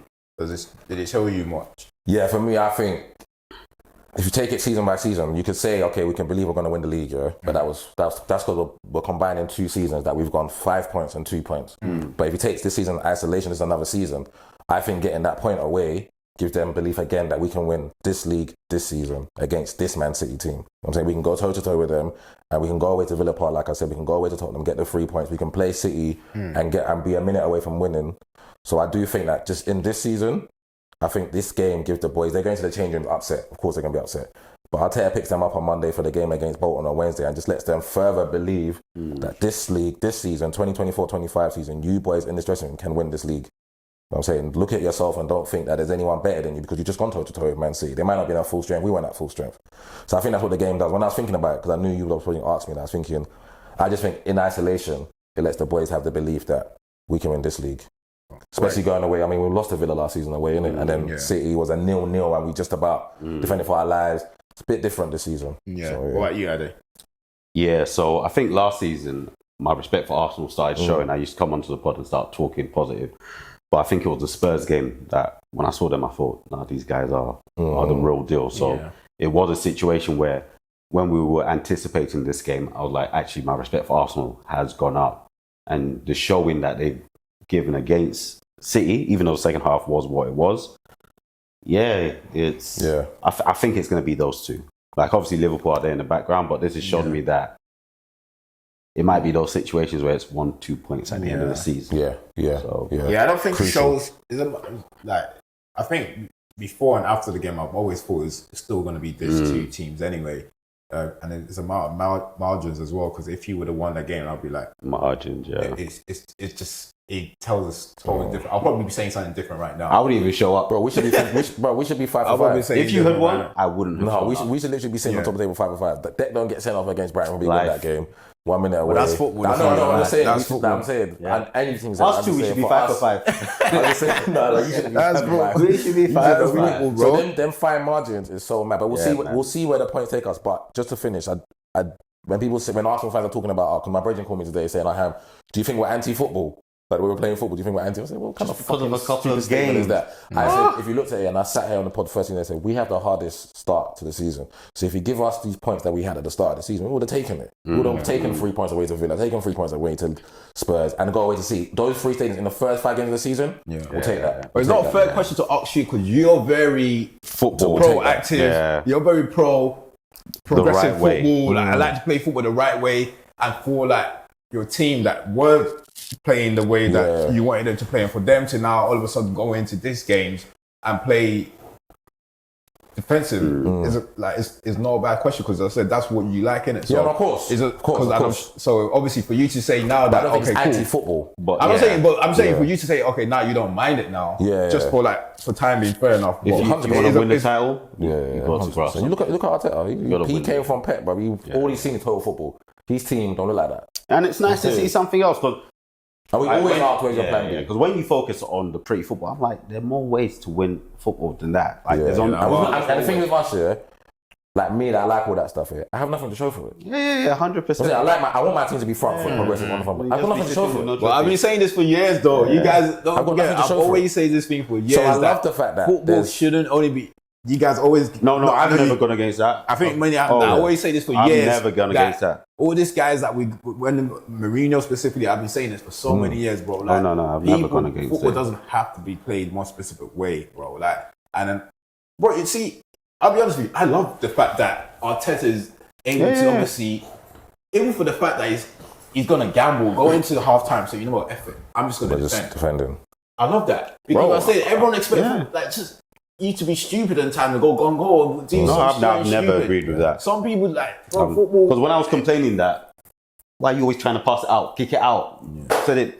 Did it tell you much? Yeah, for me, I think if you take it season by season, you could say, okay, we can believe we're going to win the league, but that's because we're combining 2 seasons that we've gone 5 points and 2 points. But if you take this season in isolation, it's another season. I think getting that point away gives them belief again that we can win this league this season against this Man City team. I'm saying we can go toe to toe with them, and we can go away to Villa Park, like I said, we can go away to Tottenham, get the 3 points. We can play City and be a minute away from winning. So I do think that just in this season, I think this game gives the boys, they're going to the change room upset. Of course they're going to be upset. But Arteta picks them up on Monday for the game against Bolton on Wednesday and just lets them further believe that this league, this season, 2024-25 season, you boys in this dressing room can win this league. I'm saying, look at yourself and don't think that there's anyone better than you because you just gone toe to toe with Man City. They might not be at full strength. We weren't at full strength. So I think that's what the game does. When I was thinking about it, because I knew you would probably ask me that, I just think in isolation, it lets the boys have the belief that we can win this league. Especially going away. I mean, we lost to Villa last season away, innit? And then City was a 0-0 and we just about defended for our lives. It's a bit different this season. Yeah. So, what about you, Ade? Yeah, so I think last season, my respect for Arsenal started showing. I used to come onto the pod and start talking positive. But I think it was the Spurs game that when I saw them, I thought, nah, these guys are the real deal. So it was a situation where when we were anticipating this game, I was like, actually, my respect for Arsenal has gone up. And the showing that they've given against City, even though the second half was what it was, I think it's going to be those two. Like, obviously, Liverpool are there in the background, but this has shown me that it might be those situations where it's 1-2 points at the end of the season. I don't think it shows. Like, I think before and after the game, I've always thought it's still going to be these 2 teams anyway. and it's about margins as well. Because if you would have won the game, I'd be like, margins. Yeah, it's just it tells us totally different. I'll probably be saying something different right now. I wouldn't even show up, Bro, we should be 5 I'll probably for 5. say If you had won, I wouldn't. Have No, shown we up. should literally be sitting on top of the table 5 for 5. The Deck don't get sent off against Brighton when we win Life. that game. 1 minute away. that's football. I know. I'm just saying. That's football. I'm saying. Yeah. And anything's Us two, we should be 5 for 5. I'm just saying. No, you shouldn't be That's 5 for 5. We should be 5 for 5. football, So bro. them fine margins is so mad, but we'll Yeah, see. man. We'll see where the points take us. But just to finish, when people say, when Arsenal fans are talking about, because my brother called me today saying, do you think we're anti-football? Like we were playing football. Do you think we're anti? I said, well, kind of because of a couple stupid of statement games. is that? I said, if you looked at it, and I sat here on the pod first thing they said, we have the hardest start to the season. So if you give us these points that we had at the start of the season, we would have taken it. We would have taken 3 points away to Villa, taken 3 points away to Spurs, and go away to see those 3 stages in the first 5 games of the season. Yeah. We'll take that. But it's not a fair question to ask you because you're very Football. proactive. Yeah. You're very progressive right way. football. Like, I like to play football the right way, and for like your team that were playing the way that you wanted them to play, and for them to now all of a sudden go into these games and play defensive is not a bad question because I said that's what you like in it. So Yeah, no, of course. Of course. So obviously for you to say now I that don't think okay, it's cool. anti-football. But I'm not yeah. saying, but I'm saying for you to say okay, now you don't mind it now. Yeah, Just yeah. for time being fair enough. If But you want to win the title, Yeah, you got to 100%. grasp. You look at Arteta. He win came it. from Pep, but all he's seen is total football. His team don't look like that. And it's nice to see something else because And we always ask where's your plan B. because when you focus on the pretty football, I'm like, there are more ways to win football than that. Like, Yeah, there's only and the thing with us, like me, that I like all that stuff here. I have nothing to show for it. yeah, 100%. I want my team to be front foot, progressive on the front. I've got nothing to show for it. Well, I've been saying this for years, though. You guys don't I've got forget. nothing to I've show for always say this thing for years. So I love that the fact that football there's- shouldn't only be. You guys always. No, I've I know never you- gone against that. I think I always say this for I've years. never gone against that. All these guys that when Mourinho specifically, I've been saying this for so many years, bro. Like, no, I've never gone against football it. doesn't have to be played one specific way, bro. Like, and then, bro, you see, I'll be honest with you. I love the fact that Arteta is able to obviously, even for the fact that he's gonna gamble, go into the half time. So you know what, F it. I'm just gonna Just defend. defending. I love that because Bro, I say everyone expects like just you to be stupid in time to go. Do No, something I've never stupid. agreed with that. Some people like bro, football. Because when I was complaining that, why are you always trying to pass it out, kick it out? Said it.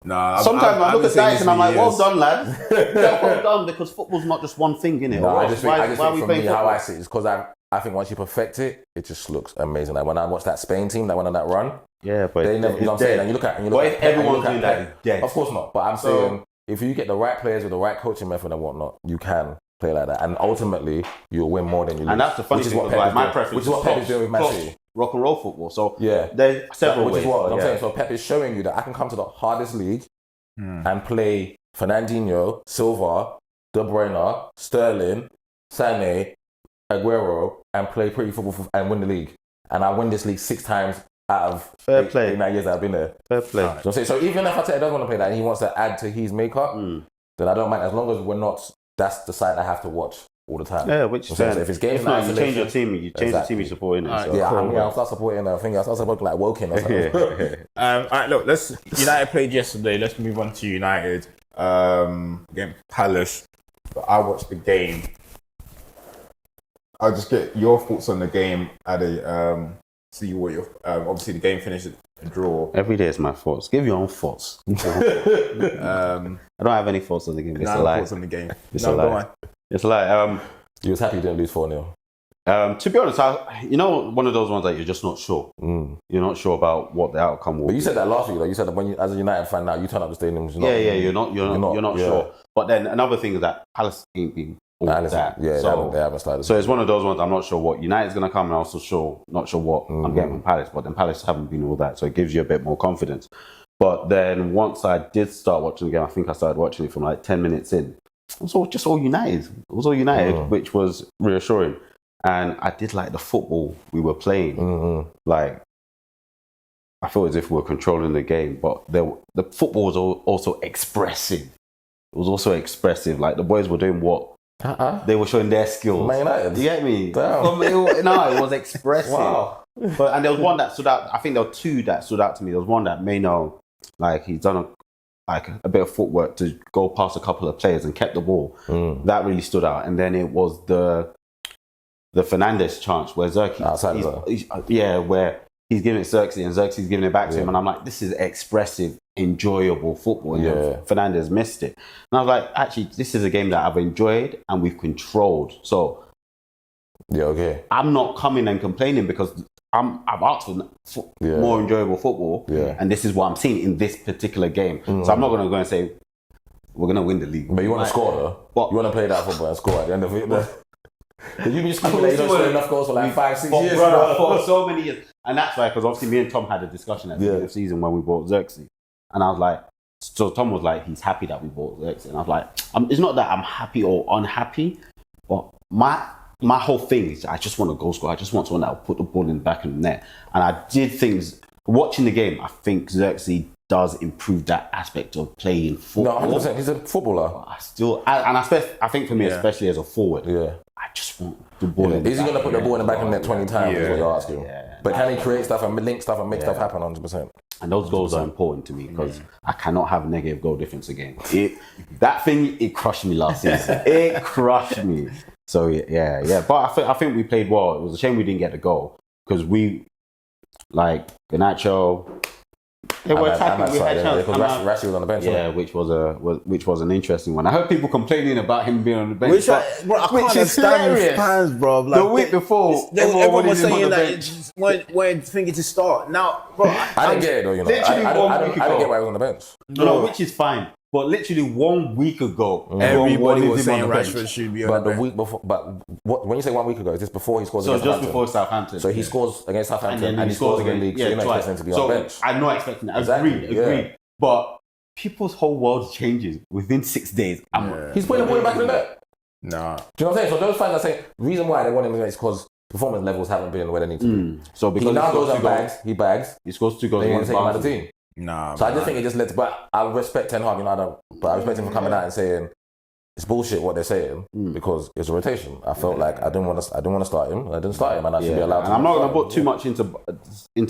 Nah, Sometimes I look at Dice and I'm like, well years. done, lads. Yeah, well done, because football's not just one thing, innit? No, I just think, why are we for playing me, how football? I see it is because I think once you perfect it, it just looks amazing. Like when I watched that Spain team that went on that run, Yeah, but they never, you know what I'm saying? And you look at, But if Pep, and you everyone's look at doing that, Pep. it's dead. Of course not. But I'm saying if you get the right players with the right coaching method and whatnot, you can play like that, and ultimately you'll win more than you lose. And that's the funny which is thing, what because, Pep like, is my doing. preference Which is what Pep is doing with Man cross, City. rock and roll football. So Yeah, there's several which ways. is what I'm yeah. saying. So Pep is showing you that I can come to the hardest league and play Fernandinho, Silva, De Bruyne, Sterling, Sané, Aguero, and play pretty football and win the league. And I win this league 6 times out of Fair play. 8, 9 years that I've been there. Fair play. So I'm saying, so even if Arteta does want to play that and he wants to add to his makeup, then I don't mind as long as we're not. That's the side I have to watch all the time. Yeah, which So then, if it's games if not, in you change your isolation- team. You change the team you support, innit? So. Yeah, I'll start supporting. I think I'll start supporting like Woking or something. All right, look. United played yesterday. Let's move on to United against Palace. But I watched the game. I'll just get your thoughts on the game. See what your obviously the game finished a draw. Every day is my thoughts. Give your own thoughts. I don't have any thoughts on the game. It's a lie. Thoughts on the game. It's No, a go lie. on. It's a lie. You was happy you didn't lose 4-0. To be honest, one of those ones that you're just not sure. You're not sure about what the outcome will But be. you said that last week. Like you said that when you, as a United fan now, you turn up the stadium. You're not yeah. sure. But then another thing is that Palace ain't been all that. Yeah, So, they haven't started. so it's one of those ones. I'm not sure what United's going to come, and I'm also not sure what I'm getting from Palace. But then Palace haven't been all that, so it gives you a bit more confidence. But then once I did start watching the game, I think I started watching it from like 10 minutes in. It was all United. It was all United, which was reassuring. And I did like the football we were playing. Like, I felt as if we were controlling the game, but the football was also expressive. It was also expressive. Like, the boys were doing what they were showing their skills. Man United. You get me? Damn. It was expressive. Wow. And there was one that stood out. I think there were 2 that stood out to me. There was one that Maino, like, he's done a bit of footwork to go past a couple of players and kept the ball. That really stood out. And then it was the the Fernandes chance where Zirkee, outside where he's giving it Zirkee and Zirkee's giving it back to him, and I'm like, this is expressive, enjoyable football. And Fernandes missed it, and I was like, actually, this is a game that I've enjoyed and we've controlled. So I'm not coming and complaining because I've asked for more enjoyable football, and this is what I'm seeing in this particular game. So I'm not going to go and say we're going to win the league. But you want to score though. But you want to play that football and score at the end of it. Because you've been scoring enough goals for like 5-6 years. For so many years. And that's why, because obviously me and Tom had a discussion at the end of the season when we bought Zirkee. And I was like, so Tom was like, he's happy that we bought Zirkee. And I was like, it's not that I'm happy or unhappy, but my whole thing is I just want a goal scorer. I just want someone that will put the ball in the back of the net. And I did things, watching the game, I think Zirkee does improve that aspect of playing football. No, 100%. He's a footballer. I think for me, especially as a forward, I just want the ball in the back. Is he going to put the ball in the back of the net 20 times is what you're asking. But can he create stuff and link stuff and make stuff happen 100%? And those goals are important to me because I cannot have negative goal difference again. It crushed me last season. It crushed me. So but I think we played well. It was a shame we didn't get the goal because Garnacho. They were attacking. We had chance. Rashie was on the bench. Which was an interesting one. I heard people complaining about him being on the bench, which I can't understand with fans, bro. Like, the week before, everyone was saying that when thinking to start. Now, bro, I didn't get it though. You know, I didn't get why he was on the bench. No, which is fine. But literally 1 week ago, everybody was saying Rashford should be on the bench. But the week before, when you say 1 week ago, is this before he scores against Southampton? So just before Southampton. So he scores against Southampton and he scores against the league. So you're not expecting him to be on the bench. I'm not expecting that. Agreed. But people's whole world changes within 6 days. He's putting the ball back in the net. Nah. Do you know what I'm saying? So those fans are saying the reason why they want him is because performance levels haven't been where they need to be. So because he now goes and bags. He scores 2 goals. They want to take him out of the team. Nah. So I just think it just lets. But I respect Ten Hag, but I respect him for coming out and saying it's bullshit what they're saying because it's a rotation. I felt like I didn't want to start him. I didn't start him, and I should be allowed to. And I'm not going to put too much into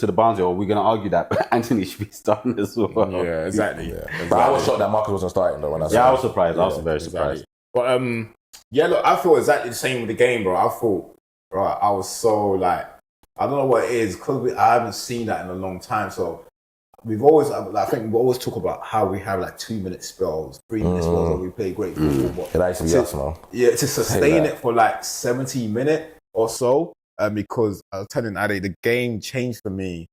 the boundary, or we're going to argue that Anthony should be starting as well. Yeah, exactly. But I was shocked that Marcus wasn't starting though. When I was surprised. I was very surprised. But look, I feel exactly the same with the game, bro. I thought, bro, I was so like, I don't know what it is because I haven't seen that in a long time. So we've always, I think we always talk about how we have like 2-minute spells, 3-minute spells, and we play great football. It actually is, man. Yeah, to sustain it for like 70 minutes or so, because I was telling Ade, the game changed for me.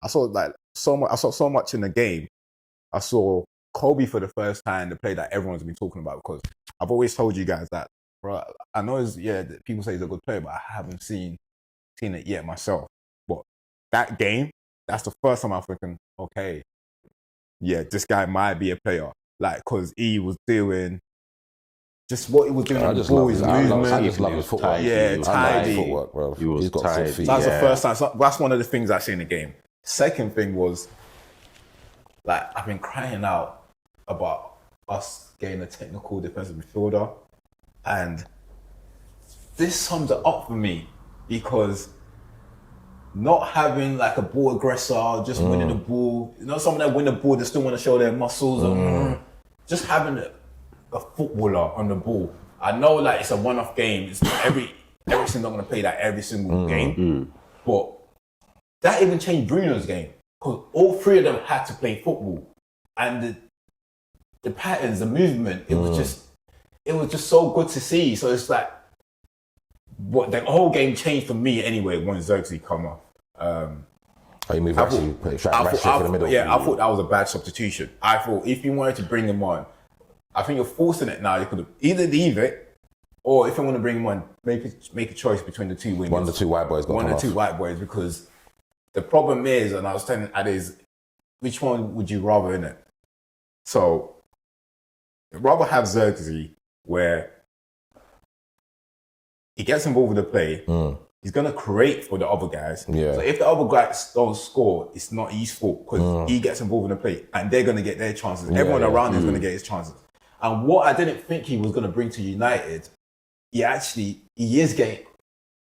I saw so much in the game. I saw Kobe for the first time, the play that everyone's been talking about, because I've always told you guys that, bro, I know people say he's a good player, but I haven't seen it yet myself. But that game, that's the first time I'm thinking, okay, yeah, this guy might be a player. Like, because he was doing just what he was doing on the ball, his movement. I just love his footwork. Yeah, tidy. Footwork, bro. He's got tidy. feet. That's the first time. So that's one of the things I see in the game. Second thing was, like, I've been crying out about us getting a technical defensive midfielder. And this sums it up for me, because not having like a ball aggressor, just winning the ball, someone that win the ball, they still want to show their muscles. Just having a footballer on the ball. I know like it's a one-off game. It's not every single not going to play that every single game. But that even changed Bruno's game, because all 3 of them had to play football, and the patterns, the movement, it was just so good to see. So it's like, what the whole game changed for me anyway when Zirkee come off. You move Rashie for the middle. Yeah, I thought that was a bad substitution. I thought if you wanted to bring him on, I think you're forcing it now. You could have either leave it, or if you want to bring him on, make a choice between the 2 wingers. One of the 2 white boys. White boys, because the problem is, and I was telling Ad, is which one would you rather in it? So I'd rather have Zirkee where he gets involved with the play. He's going to create for the other guys. Yeah. So if the other guys don't score, it's not his fault, because he gets involved in the play and they're going to get their chances. Everyone around is going to get his chances. And what I didn't think he was going to bring to United, he is getting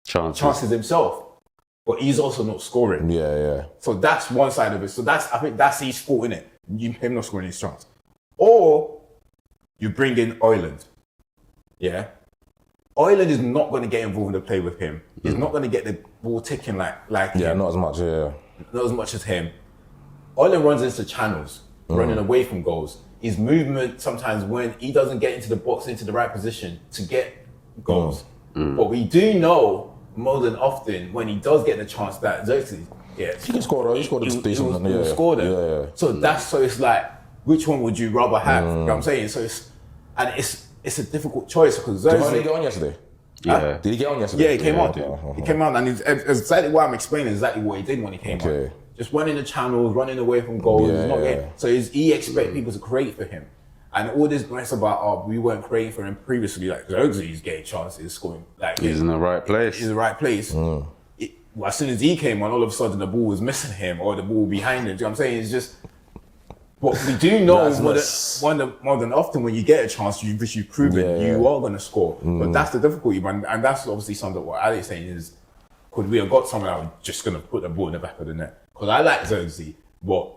chances himself, but he's also not scoring. Yeah. So that's one side of it. So I think that's his fault, innit? Him not scoring his chance. Or you bring in Hojlund. Yeah. Hojlund is not going to get involved in the play with him. He's not going to get the ball ticking like him. not as much. Yeah, Not as much as him. Hojlund runs into channels, running away from goals. His movement sometimes when he doesn't get into the box, into the right position to get goals. But we do know more than often when he does get the chance that Zirkee gets. he can score though. He scored a decent. He'll score them. Yeah. So it's like, which one would you rather have? You know what I'm saying? So it's a difficult choice because Did he Zirkee. get on yesterday? Yeah. Did he get on yesterday? Yeah, he came on. He came on, and it's exactly what I'm explaining. Exactly what he did when he came on. Just running the channels, running away from goals. He's not getting, so he expect people to create for him, and all this mess about we weren't creating for him previously. Like Zirkee's getting chances, scoring. Like He's in the right place. He's in the right place. As soon as he came on, all of a sudden the ball was missing him or the ball behind him. Do you know what I'm saying? It's just. What we do know more than often when you get a chance, you've proven you are going to score. But that's the difficulty, man. And that's obviously something what Ali's saying is, could we have got someone that was just going to put the ball in the back of the net? Because I like Zirkee, but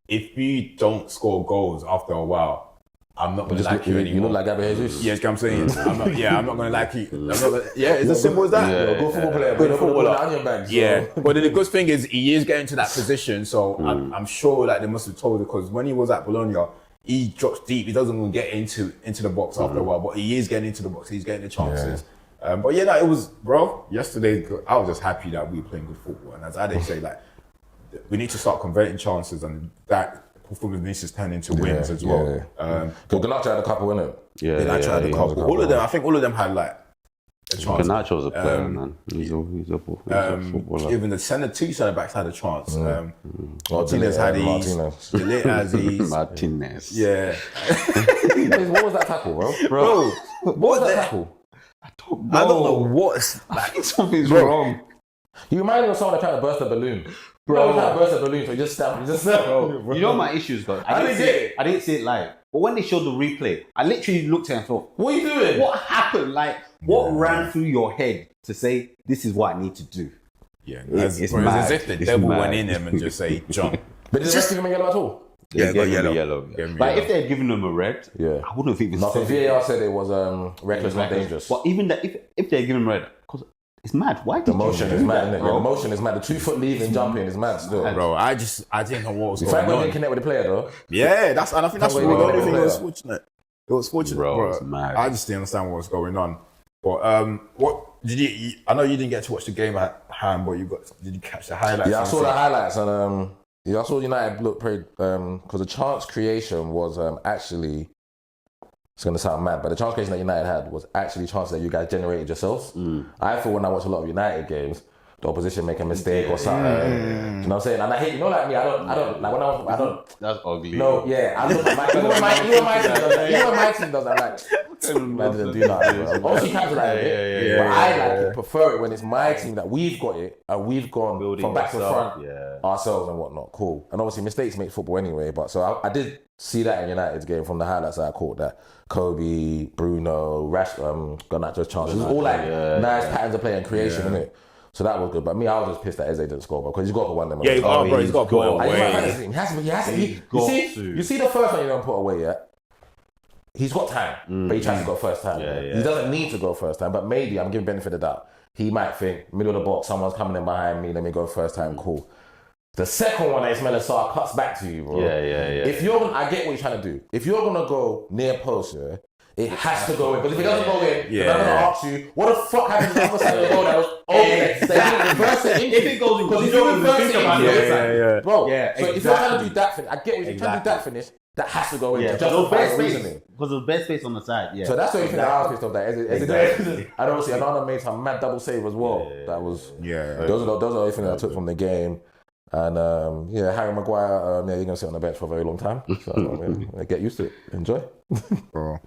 if you don't score goals after a while, I'm not going to like you anymore. You look like Gabriel Jesus. Yes, you know what I'm saying? I'm not going to like you. It's as simple as that. Good football player. Good footballer. Onion bags, so. Yeah, but the good thing is he is getting to that position, so I'm sure that they must have told him because when he was at Bologna, he drops deep. He doesn't even get into the box after a while, but he is getting into the box. He's getting the chances. But it was, bro. Yesterday, I was just happy that we were playing good football, and as Ade say, like we need to start converting chances, and that performance needs to turn into wins as well. Ganacho had a couple, innit? Ganacho had a couple. All of them, I think, all of them had like a chance. Ganacho's a player, man. He's a footballer. Even the two centre backs had a chance. Martinez had his. Delete has his. Martinez. Yeah. What was that tackle, bro? What was that tackle? I don't know what's like. Something's wrong. You remind me of someone that tried to burst a balloon. Bro, tried to burst a balloon, so he just stabbed. You know my issues, though. I didn't see it live. But when they showed the replay, I literally looked at it and thought, what are you doing? What happened? Like, what ran through your head to say, this is what I need to do? Yeah, it's as if the devil went in him and just say, jump. But did the rest give him a yellow at all? Yeah, got yellow. But if they had given him a red, I wouldn't have even said it. VAR said it was reckless, not dangerous. But even that, if they had given him red, because it's mad. Why did the motion is mad, isn't it? The motion is mad. The 2 foot leaving, jumping is mad still. Bro, I didn't know what was going on. Frank didn't connect with the player though. Yeah, and I think that's what the only thing that was fortunate. It was fortunate, bro. It's mad. I just didn't understand what was going on. But what did you? I know you didn't get to watch the game at hand, but did you catch the highlights? Yeah, I saw the highlights and I saw United look pretty because the chance creation was actually. It's going to sound mad, but the chance creation that United had was actually chances that you guys generated yourselves. I feel when I watch a lot of United games, the opposition make a mistake or something. You know what I'm saying? And I hate, like me, I don't, like when I don't. That's ugly. No, yeah. I look at my, even when my team does that, I'm like, man didn't do that. Obviously, you can't like it. But I prefer it when it's my team that we've got it and we've gone from back to front ourselves and whatnot. Cool. And obviously, mistakes make football anyway. But so I did see that in United's game from the highlights that I caught that Kobe, Bruno, Ganacho's chances. All like nice patterns of play and creation, innit? So that was good. But me, I was just pissed that Eze didn't score, because he's got to put one of them. Yeah, he's got to put away. You see the first one you don't put away yet? He's got time, but he tries to go first time. He doesn't need to go first time, but maybe I'm giving benefit of the doubt. He might think, middle of the box, someone's coming in behind me, let me go first time, cool. The second one that Ismail Assar cuts back to you, bro. If you're gonna, I get what you're trying to do. If you're gonna go near post, it has to go in. Because if it doesn't go in, they're gonna ask you, what the fuck happened to the other side of the goal that was open? They didn't reverse it. If it goes in, because if you reverse it, bro. So if you're trying to do that finish, I get what you're trying to do that finish. That has to go in. Just the best reasoning. Because the best space on the side. So that's the only thing that I was pissed off. That I don't see. I know I made some mad double save as well. That was Those are the only things that I took from the game. And Harry Maguire, you're gonna sit on the bench for a very long time. So get used to it. Enjoy. Bro.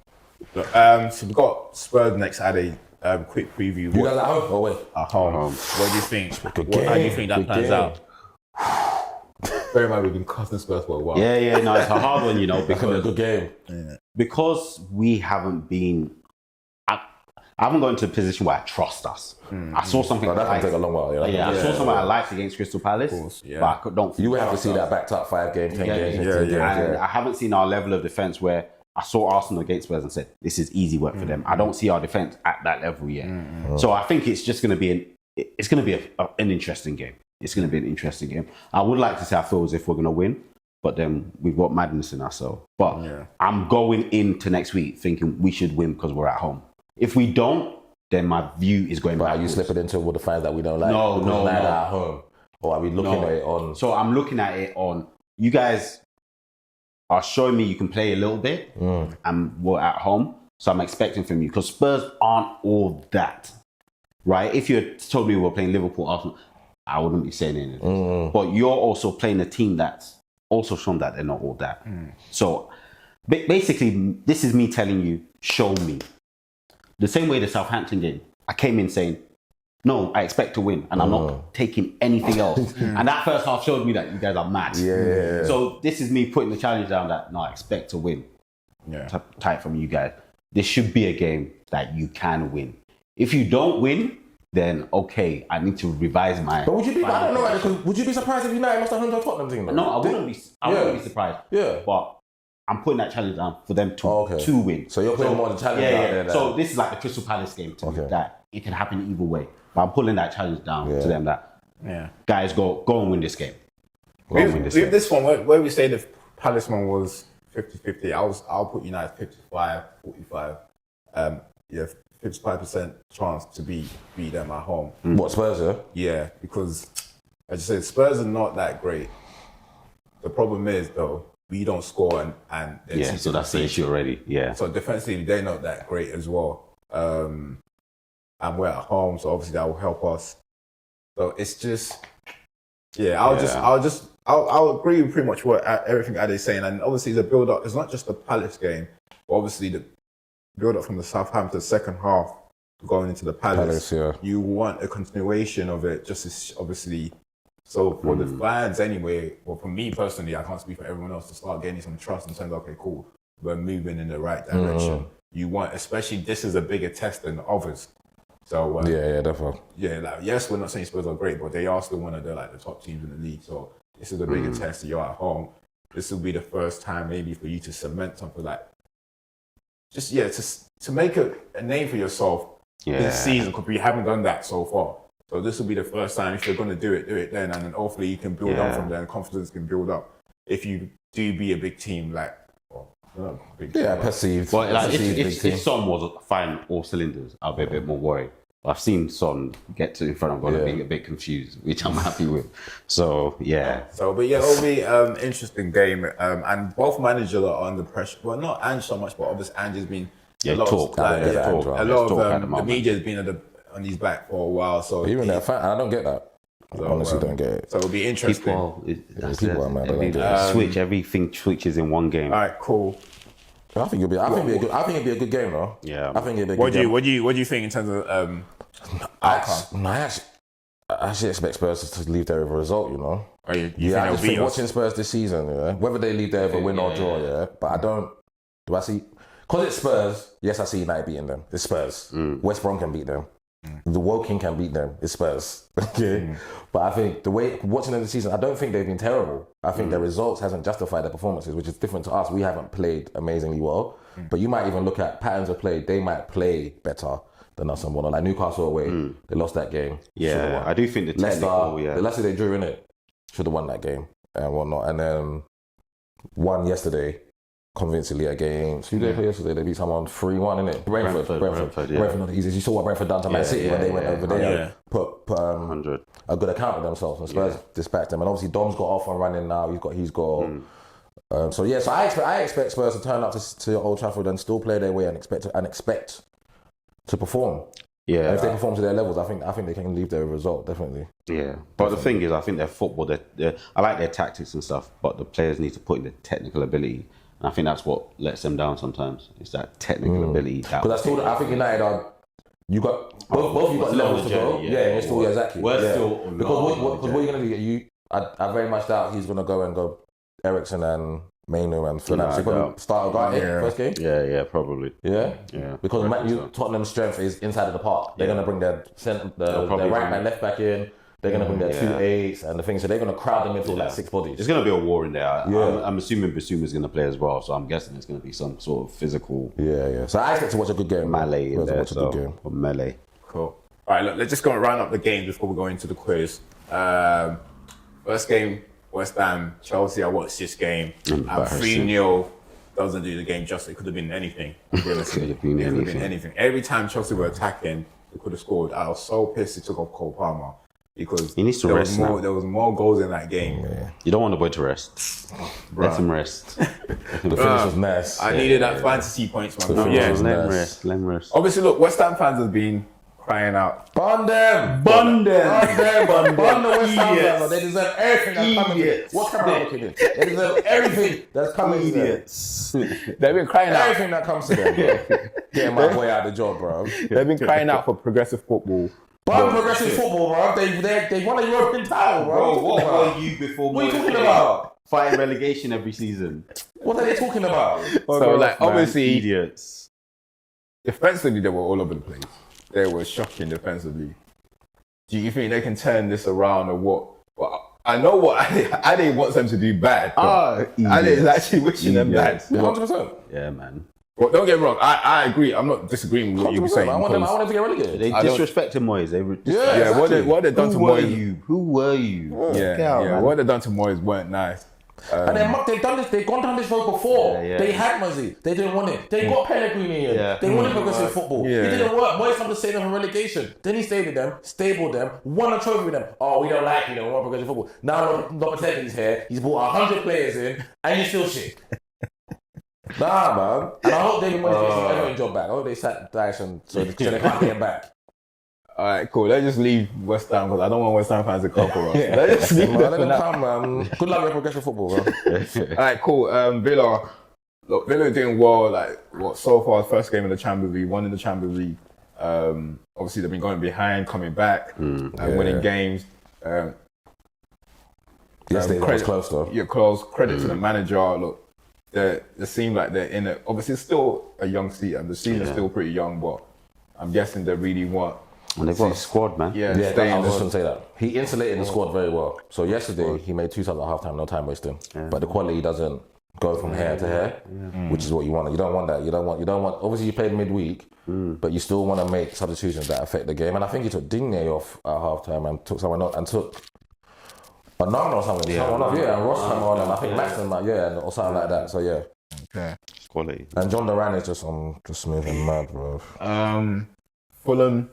So we've got Spurs next. I had a quick preview. You guys at home? Oh wait, at home. What do you think? How do you think that plans out? Very much we've been costing Spurs for a while. No, it's a hard one, because a good game. Because we haven't been. I haven't got into a position where I trust us. I saw something. That can take a long while. I saw something I liked against Crystal Palace, but I don't. You would have to see that backed up 5 games, 10 games. And I haven't seen our level of defense where I saw Arsenal against Spurs and said, this is easy work for them. I don't see our defence at that level yet. So I think it's just going to be an interesting game. It's going to be an interesting game. I would like to say I feel as if we're going to win, but then we've got madness in ourselves. But I'm going into next week thinking we should win because we're at home. If we don't, then my view is going back. Are you slipping into with the fans that we don't like? No. At home. Or are we looking at it on... So I'm looking at it on... You guys are showing me you can play a little bit and we're at home. So I'm expecting from you. Because Spurs aren't all that. Right? If you had told me we were playing Liverpool, Arsenal, I wouldn't be saying anything. But you're also playing a team that's also shown that they're not all that. So basically, this is me telling you, show me. The same way the Southampton game, I came in saying, no, I expect to win, and I'm not taking anything else. And that first half showed me that you guys are mad. Yeah. So this is me putting the challenge down that, no, I expect to win. Type from you guys. This should be a game that you can win. If you don't win, then okay, I need to revise my... But would you be... I don't know, right, because would you be surprised if United lost 100 Tottenham team? No, I wouldn't be surprised. Yeah. But I'm putting that challenge down for them to win. So you're putting more of the challenge out there. So this is like the Crystal Palace game to me, that it can happen either way. But I'm pulling that challenge down to them that, guys, go and win this game. With this one, where we say the Palace one was 50-50, I'll put United 55-45. 55% chance to beat them at home. What, Spurs, Yeah, because, as you said, Spurs are not that great. The problem is, though, we don't score and so that's the issue already. Yeah. So defensively, they're not that great as well. And we're at home, so obviously that will help us. So it's just, I'll agree with pretty much what everything Ade's saying. And obviously the build up, it's not just the Palace game, but obviously the build up from the Southampton second half going into the Palace. You want a continuation of it, just as obviously. So for the fans anyway, well, for me personally, I can't speak for everyone else, to start gaining some trust and saying, okay, cool, we're moving in the right direction. You want, especially this is a bigger test than the others. So definitely. Yeah, like, yes, we're not saying Spurs are great, but they are still one of the top teams in the league. So this is a bigger test. You're at home. This will be the first time maybe for you to cement something like, to make a name for yourself this season, because we haven't done that so far. So this will be the first time. If you're going to do it then, and then hopefully you can build up from there, and confidence can build up. If you do be a big team, perceived. But like, if Son was firing all cylinders, I'll be a bit more worried. I've seen Son get to in front of goal and being a bit confused, which I'm happy with. So but it'll be an interesting game, and both managers are under pressure. Well, not Ange so much, but obviously Ange has been a lot of the media has been on his back for a while. So even that fan, I don't get that. I honestly don't get it. So it'll be interesting. People are mad. Everything switches in one game. All right, cool. I think it'll be a good game, though. Yeah. I think it'll be a good game. What do you think in terms of outcome? I actually expect Spurs to leave there with a result, you know. I just think watching Spurs this season, whether they leave there with a win or draw, but do I see, because it's Spurs, yes, I see United beating them. It's Spurs. West Brom can beat them. The Woking can beat them. It's Spurs. Okay. But I think the way watching them this season, I don't think they've been terrible. I think their results hasn't justified their performances, which is different to us. We haven't played amazingly well. But you might even look at patterns of play. They might play better than us and whatnot. Like Newcastle away, they lost that game. Yeah, I do think the technical. The Leicester they drew in it should have won that game and whatnot. And then won yesterday convincingly against who they played yesterday. They beat someone 3-1 in it. Brentford. Brentford not easy. You saw what Brentford done to Man City when they went over there. Put a good account of themselves, and Spurs dispatched them. And obviously Dom's got off and running now. He's got. So I expect Spurs to turn up to Old Trafford and still play their way and expect to perform. Yeah, and if they perform to their levels, I think they can leave their result definitely. Yeah, but the thing is, I think their football, I like their tactics and stuff, but the players need to put in the technical ability. And I think that's what lets them down sometimes. It's that technical ability. But that's still, I think United are. You got both. You got levels to go. Yeah, still exactly. We're still because what are you gonna do? I very much doubt he's gonna go Eriksen and Mainu and Fernandes. So probably start Ugarte first game. Yeah, probably. Yeah. Because Tottenham's strength is inside of the park. They're gonna bring their right back, left back in. They're going to bring their 2 8s and the thing. So they're going to crowd them into like 6 bodies. There's going to be a war in there. I'm assuming Basuma's going to play as well. So I'm guessing it's going to be some sort of physical. Yeah. So I expect to watch a good game. Melee in there. Or melee. Cool. All right, look, let's just go and round up the games before we go into the quiz. First game, West Ham, Chelsea. I watched this game. And 3-0 doesn't do the game justice. It could have been anything. It could have been anything. Every time Chelsea were attacking, they could have scored. I was so pissed he took off Cole Palmer because he needs to rest now. There was more goals in that game. Yeah. You don't want the boy to rest. Let him rest. The finish was nice. I needed that fantasy points, man. Let him rest. Obviously, look, West Ham fans have been crying out. Bun them! Bun the West Ham fans. They deserve everything that's coming to them. What camera are looking in? They deserve everything that's coming to them. They've been crying out. Everything that comes to them, bro. Getting my boy out of the job, bro. They've been crying out for progressive football. Bun progressive football, bro. They won a European title, bro. What were you before? What are you talking about? Fighting relegation every season. What are they talking about? So, like, obviously, idiots. Defensively, they were all over the place. They were shocking defensively. Do you think they can turn this around or what? Well, I know what Ade wants them to do bad. Ade is actually wishing them bad. 100%. Yeah, man. Well, don't get me wrong. I agree. I'm not disagreeing with what you were saying. I want them to get relegated. They disrespected Moyes. Exactly. What they done to Moyes? Who were you? Yeah. What they done to Moyes weren't nice. And they've done this. They've gone down this road before. They had Muzzy. They didn't want it. They got Pellegrini in. They wanted progressive football. It didn't work. Moyes come to save them from relegation. Then he stayed with them, stabled them, won a trophy with them. Oh, we don't like you. We want progressive football. Now Lopetegui's here. He's brought 100 players in, and he's still shit. Nah, man. And I hope David Moyes gets his Everton job back. I hope they sat Dyson so they can't get him back. All right, cool. Let's just leave West Ham because I don't want West Ham fans to come for us. Let's just leave Let them come, man. Good luck with progressive football, bro. All right, cool. Villa. Look, Villa are doing well. Like, so far, first game in the Champions League, won in the Champions League. Obviously, they've been going behind, coming back, winning games. Yesterday was close, though. Yeah, close. Credit to the manager. Look, they seem like they're in it. Obviously, it's still a young season. The season's still pretty young, but I'm guessing they really want. And they've got a squad, man. I was just going to say that. He insulated the squad very well. So yesterday, he made 2 subs at halftime, no time wasting. But the quality doesn't go from hair to hair, which is what you want. You don't want that. You don't want. Obviously, you played midweek, but you still want to make substitutions that affect the game. And I think he took Digne off at halftime and took someone else and took Anand or something. And Ross came on, and I think Maxson, or something like that. So Okay. Quality. And John Duran is just moving mad, bro. Fulham.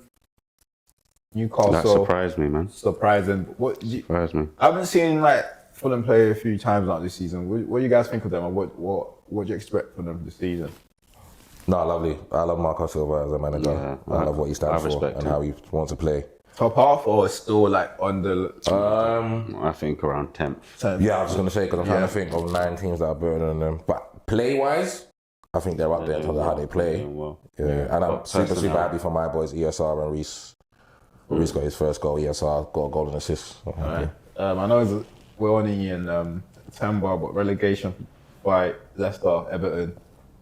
Newcastle. That surprised me, man. Surprising. Surprised me. I haven't seen Fulham play a few times now this season. What do you guys think of them, and what do you expect from them this season? No, lovely. I love Marco Silva as a manager. Yeah, I love what he stands for and how he wants to play. Top half or still on the? I think around 10th. Yeah, I was going to say because I'm trying to think of 9 teams that are better than them. But play-wise, I think they're up there in terms of how they play. And I'm super happy for my boys ESR and Reece. Reece got his first goal. ESR got a goal and assist. Right. I know we're only in September, but relegation fight Leicester, Everton.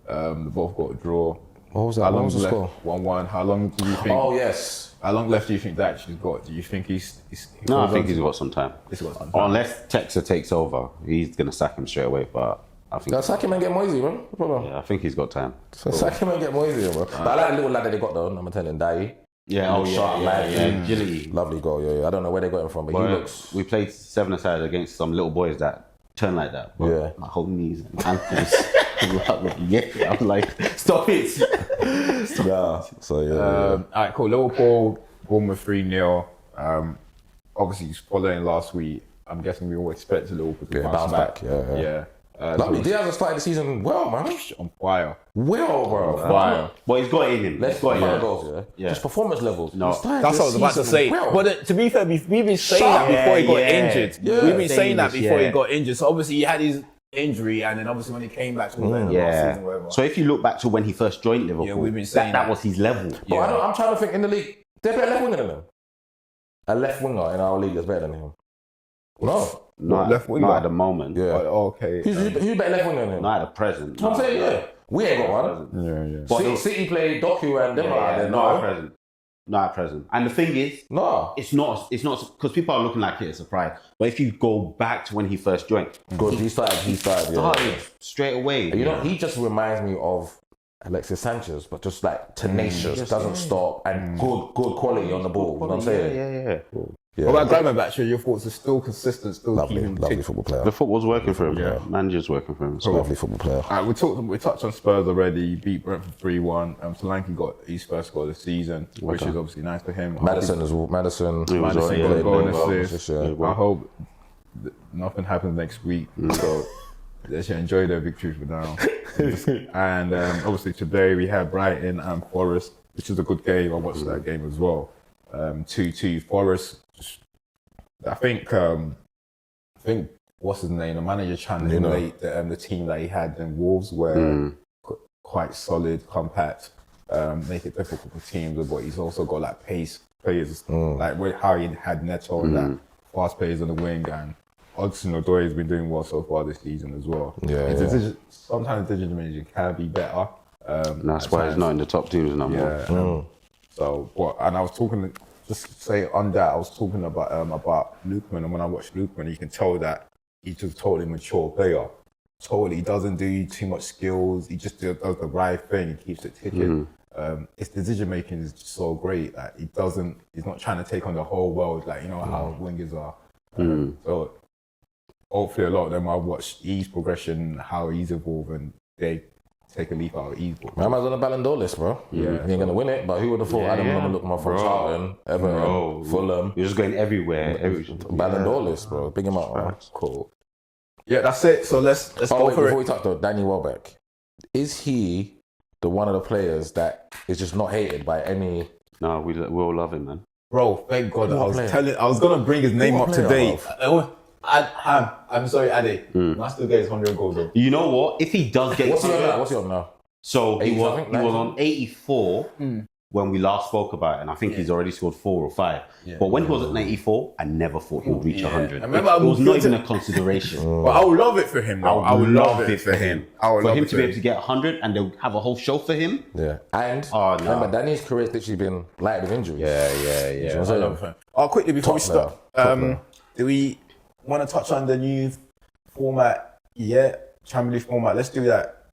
They both got a draw. What was that? What was the score? 1-1. How long do you think? Oh yes. How long left do you think that she's got? Do you think he's No, I think he's got some time. He's got some time. Unless Texas takes over, he's gonna sack him straight away. But I think sack him and get Moisey, bro. No problem. I think he's got time. So sack him and get Moisey, bro. But I like the little lad that they got though. Number 10 in Dai. Agility. Lovely goal. Yeah. I don't know where they got him from, but he looks. We played 7-a-side against some little boys that turn like that. But my whole knees and ankles. I'm like, stop it. All right, cool. Liverpool, Bournemouth 3-0. Obviously, following last week, I'm guessing we all expected Liverpool to bounce back. Yeah. Diaz has started the season well, man. On fire. Well, bro. Fire. But he's got it in him. Let's go goals, Just performance levels. No, that's what I was about to say. Well. But to be fair, we've been saying that before he got injured. We've been saying that before he got injured. So obviously he had his injury, and then obviously when he came back to the end of last season, whatever. So if you look back to when he first joined Liverpool, we've been saying that was his level. But I'm trying to think in the league, they play a left winger than him. A left winger in our league is better than him. No. Not left winger. Not at the moment. Yeah. Okay. Who's better left winger than him? Not at the present. I'm saying, we ain't got one. Yeah. But City play Doku and them are there. Not at present. Not at present. And the thing is, No. it's not because people are looking like it's a surprise. But if you go back to when he first joined, Good. He started. started straight away. You know, he just reminds me of Alexis Sanchez, but just like tenacious, doesn't stop, and good quality on the ball. You know what I'm saying? Yeah. What about Gravenberch? Your thoughts are still consistent, still Lovely football player. The football's working for him. Yeah. Manager's working for him. Lovely football player. All right, we touched on Spurs already. He beat Brentford 3-1. Solanke got his first goal of the season, which is obviously nice for him. Madison as well. Madison got a goal and assist. Yeah. I hope nothing happens next week, so they should enjoy their victory for now. And obviously today we have Brighton and Forest, which is a good game. I watched that game as well. 2-2 Forest. I think what's his name? The manager trying to emulate the team that he had in Wolves, were quite solid, compact, make it difficult for teams. But he's also got like pace players, like how he had Neto and that fast players on the wing, and Hojlund has been doing well so far this season as well. Sometimes decision making can be better. That's why he's not in the top teams no more. And I was talking. Just to say on that, I was talking about Lookman, and when I watched Lookman, you can tell that he's just a totally mature player. Totally, he doesn't do too much skills. He just does the right thing. He keeps it ticking. His decision making is just so great. Like he's not trying to take on the whole world. Like how wingers are. So hopefully, a lot of them I've watched his progression, how he's evolved, and they take a leaf out of evil. Man's on the Ballon d'Or list, bro. Yeah. He ain't going to win it, but who would have thought Adam Lallana from Charlton, Everton, Fulham. You're just going everywhere. Ballon d'Or list, bro. Big him up, man. Cool. Yeah, that's it. So let's go for before it. we talk to Danny Welbeck, is he one of the players that is just not hated by any... No, we all love him, man. Bro, thank God. I was going to bring his name up today. I'm sorry, Ade. I still get his 100 goals though. You know what? If he does get... What's he on now? So he was on 84 when we last spoke about it, and I think he's already scored 4 or 5. Yeah. But when he was at 94, I never thought he would reach 100. I remember it was not even a consideration. But I would love it for him, though. I would love it for him. For him to be able to get 100 and they'll have a whole show for him. Yeah. And remember, Danny's career has literally been light with injuries. Yeah. I love him. Quickly before we start, do we want to touch on the new format? Champions League format. Let's do that.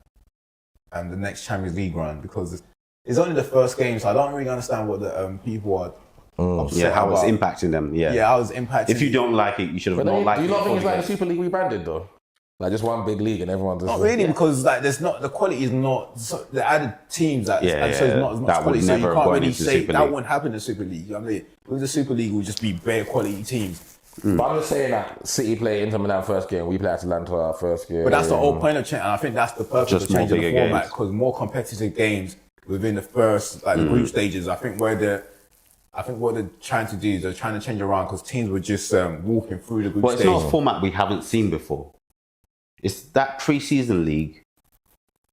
And the next Champions League run, because it's only the first game, so I don't really understand what the people are upset how about. It's impacting them. How it's impacting. If you don't like it, you should have not liked it. Do you not think it's like the Super League rebranded though? Like just one big league and everyone's just... Not really, because like the quality is not... So the added teams so it's not as much that quality, so you can't really say that League. wouldn't happen in the Super League. You know what I mean? With the Super League, it would just be bare quality teams. But I'm just saying that City play Inter Milan first game, we play Atalanta our first game. But that's the whole point of change, and I think that's the purpose of changing the format, because more competitive games within the first the group stages. I think what they're trying to do is they're trying to change around, because teams were just walking through the group stage. But it's not a format we haven't seen before. It's that pre-season league,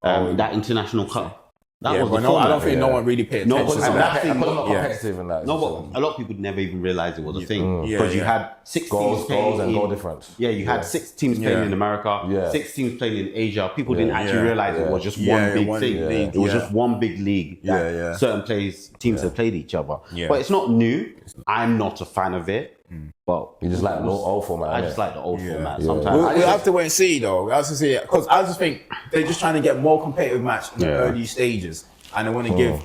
that international cup. That was the format. I don't think no one really paid attention to that. I'm not competitive in that. No, but a lot of people never even realised it was a thing. Because you had 6 goals and goal difference. Yeah, you had 6 teams playing in America, 6 teams playing in Asia. People didn't actually realise it was just one big thing. It was just one big league that certain teams have played each other. But it's not new. I'm not a fan of it. But you just like the old format. I just like the old format. Sometimes we have to wait and see, though. We have to see it, because I just think they're just trying to get more competitive match in the early stages, and they want to give.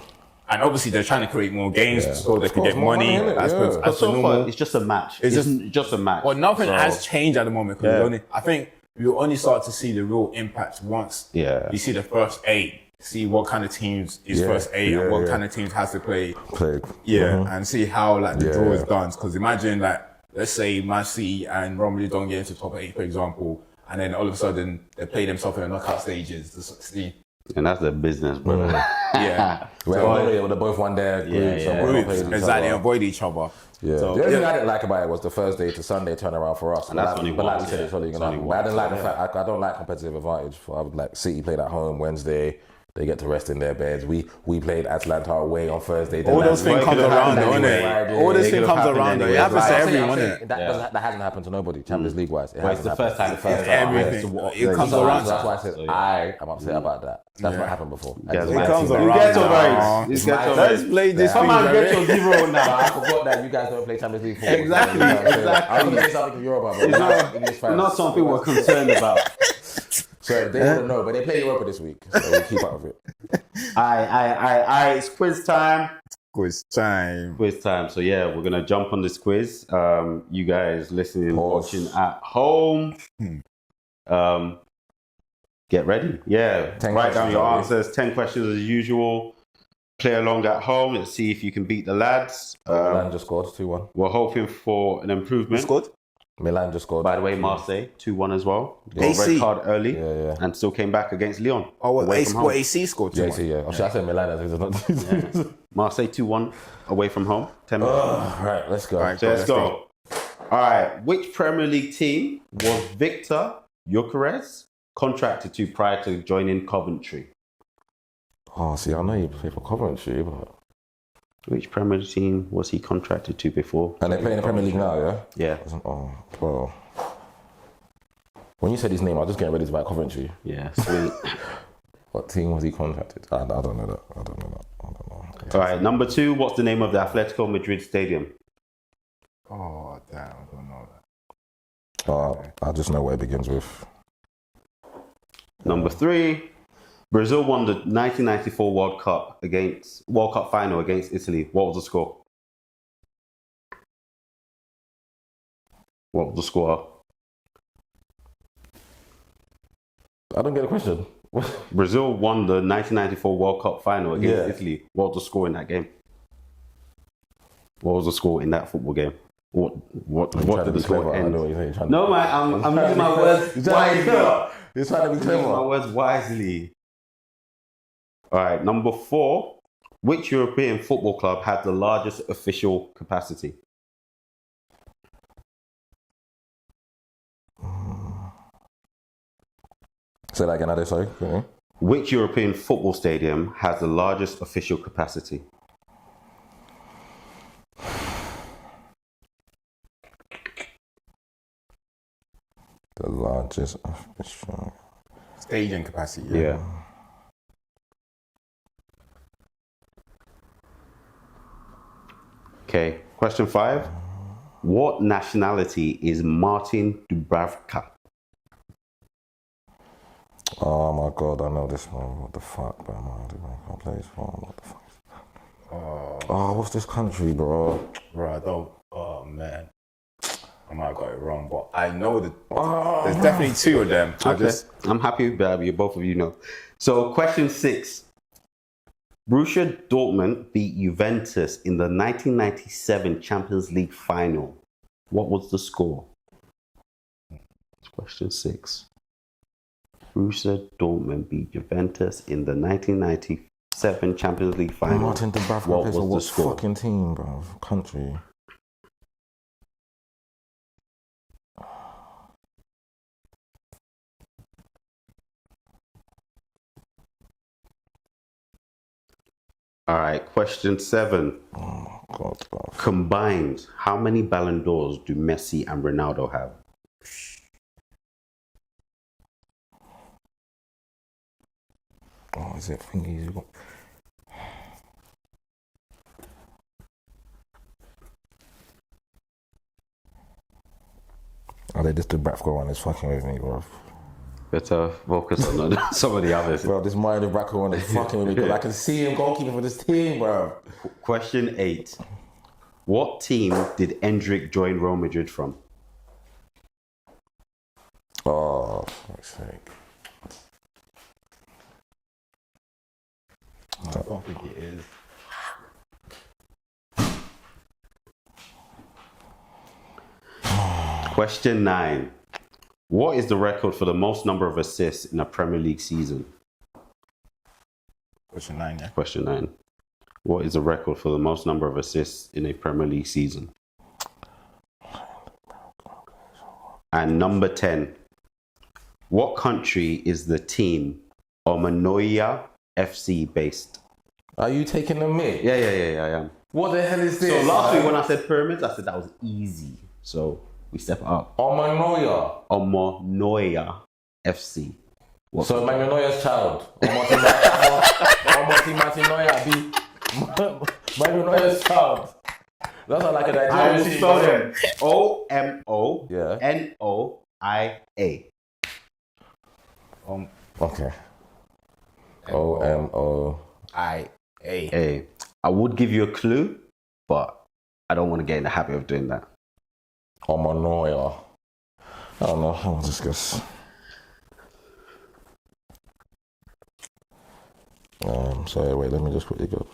And obviously, they're trying to create more games so they can get money. But so far, it's just a match. It's just a match. Well, nothing has changed at the moment. I think you'll only start to see the real impact once you see the first 8. See what kind of teams is first 8 and what kind of teams has to play. And see how the draw is done. Because imagine let's say Man City and Real Madrid don't get into top 8, for example, and then all of a sudden they play themselves in the knockout stages. And that's their business, bro. Well, they both won their groups. Exactly, avoid each other. Yeah. So, the only thing I didn't like about it was the Thursday to Sunday turnaround for us. And that's only but like you said, it's only going to happen. But I didn't like the fact, I don't like competitive advantage. I would like City played at home Wednesday, They get to rest in their beds. We played Atlanta away on Thursday. All those things comes around, though, innit? All this thing comes around, though. It happens to everyone, innit? That hasn't happened to nobody, Champions League wise. It's the first time. Everything. It comes around. That's why I said I am upset about that. That's not happened before. It comes around. You get over it. Let's play this thing. Come on, get your zero now. I forgot that you guys don't play Champions League football. Exactly. I was going to say something to Europa, but English fans. Not something we're concerned about. So they wouldn't know, but they play Europa this week, so we'll keep up with it. Aye. It's quiz time. Quiz time. So yeah, we're gonna jump on this quiz. You guys listening, Pause. watching at home, get ready. Yeah, 10 write down questions, your are we? answers. 10 questions as usual. Play along at home. Let's see if you can beat the lads. Milan just scored 2-1. We're hoping for an improvement. Scored? Milan just scored. By the way, Marseille 2-1 as well. Got a AC. red card early, Yeah. and still came back against Lyon. Oh, away from home. what AC scored? Yeah, yeah. I said Milan. I think Marseille 2-1 away from home. 10 minutes. Right, let's go. Right. So let's go. All right. Which Premier League team was Victor Gyökeres contracted to prior to joining Coventry? Oh, see, I know you play for Coventry, but... Which Premier League team was he contracted to before? And they play in the Premier League now, yeah? Yeah. Oh, bro. When you said his name, I was just getting ready to buy Coventry. Yeah, sweet. What team was he contracted? I don't know that. I don't know. All right. Number 2, what's the name of the Atletico Madrid stadium? Oh, damn. I don't know that. I just know what it begins with. Number 3, Brazil won the 1994 World Cup final against Italy. What was the score? What was the score? I don't get the question. Brazil won the 1994 World Cup final against Yeah. Italy. What was the score in that game? What was the score in that football game? What did the score end? No, man, I'm using my words wisely. You're trying to be I'm using my clever. words wisely. All right, number 4. Which European football club had the largest official capacity? Say that again, Ade, sorry. Which European football stadium has the largest official capacity? The largest official. Stadium capacity. Yeah. Okay, question 5. What nationality is Martin Dubravka? Oh my god, I know this one. What the fuck, bro? I can't play this one. What the fuck? Oh, what's this country, bro? Bro, I don't. Oh, man. I might have got it wrong, but I know that there's definitely 2 of them. I'm happy with you. Both of you know. So, question 6. Borussia Dortmund beat Juventus in the 1997 Champions League final. What was the score? Question 6. Borussia Dortmund beat Juventus in the 1997 Champions League final. Martin Dubravka What plays was for the what score? fucking team, bro? Country. All right, question 7. Oh my god, bro. Combined, how many Ballon d'Ors do Messi and Ronaldo have? Oh, is it thingies? Oh, this Dubravka one is fucking with me, bro. Better focus on some of the others. Bro, this Mario Dubravka one is fucking with me because I can see him goalkeeper for this team, bro. Question 8. What team did Endrick join Real Madrid from? Oh, for fuck's sake. I don't think it is. Question 9. What is the record for the most number of assists in a Premier League season? Question 9, yeah. Question 9. What is the record for the most number of assists in a Premier League season? And number 10. What country is the team Omanoia FC based. Are you taking the mic? Yeah, I am. What the hell is this? So last week when I said pyramids, I said that was easy. So we step it up. Omonoya FC. What? So Magnoya's child. Magnoya's child. That's not like a Nigerian team. Omonoia. Okay. OMOIA. I would give you a clue, but I don't want to get in the habit of doing that. Omonoya. I don't know. I'll just guess. Sorry, wait, let me just quickly go.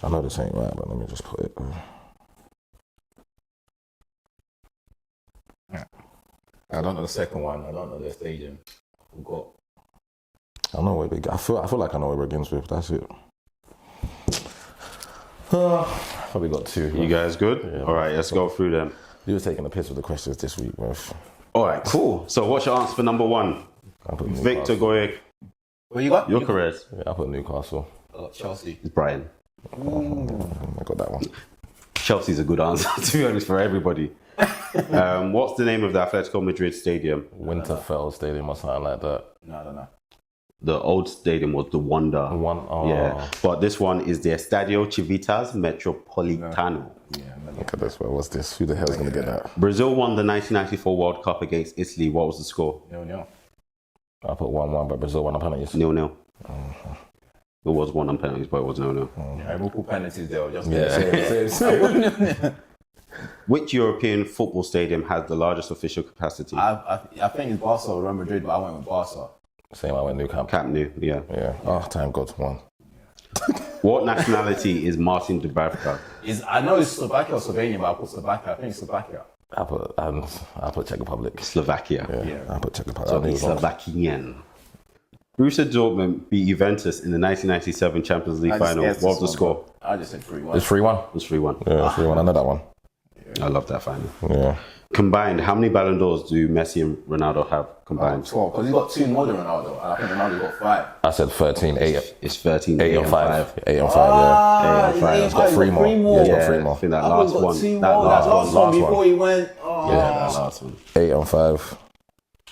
I know this ain't right, but let me just put it. I don't know the second one. I don't know the stadium. I know where I feel like I know where it begins with. That's it. Probably got two. You guys good? Yeah. All right, let's go through them. You were taking a piss with the questions this week, bro. All right, cool. So what's your answer for number one? Victor Goyek. What you got? You're correct. Yeah, I put Newcastle. Chelsea. It's Brian. I got that one. Chelsea's a good answer, to be honest, for everybody. What's the name of the Atletico Madrid stadium? Winterfell Stadium or something like that. No, I don't know. The old stadium was the Wanda. Yeah, but this one is the Estadio Civitas Metropolitano. Yeah, Look at this, bro. What's this? Who the hell's going to get that? Brazil won the 1994 World Cup against Italy. What was the score? 0-0. I put 1-1, but Brazil won on penalties. 0-0. It was 1 on penalties, but it was 0-0. Yeah, we'll put penalties there. Just Yeah. Which European football stadium has the largest official capacity? I think it's Barca or Real Madrid, but I went with Barca. Same, I went Nou Camp. Camp Nou, yeah. Yeah. Oh, thank God, one. What nationality is Martin Dubravka? I know it's Slovakia or Slovenia, but I put Slovakia. I think it's Slovakia. I put Czech Republic. Slovakia. Yeah. I put Czech Republic. So he's Slovakian. Borussia Dortmund beat Juventus in the 1997 Champions League final. What was the score? I just said 3-1. It's 3-1. It was 3-1. Yeah, 3-1. I know that one. I love that final. Yeah. Combined, how many Ballon d'Ors do Messi and Ronaldo have combined? 12, because he's got 2 more than Ronaldo, and I think Ronaldo got 5. I said 13, 8. It's 13, 8 and 5. 8 and 5, yeah. 8 and 5. He's got 3 more. Yeah, he's got 3 more. I think that last one. That last one before he went. Yeah, that last one. 8 and 5.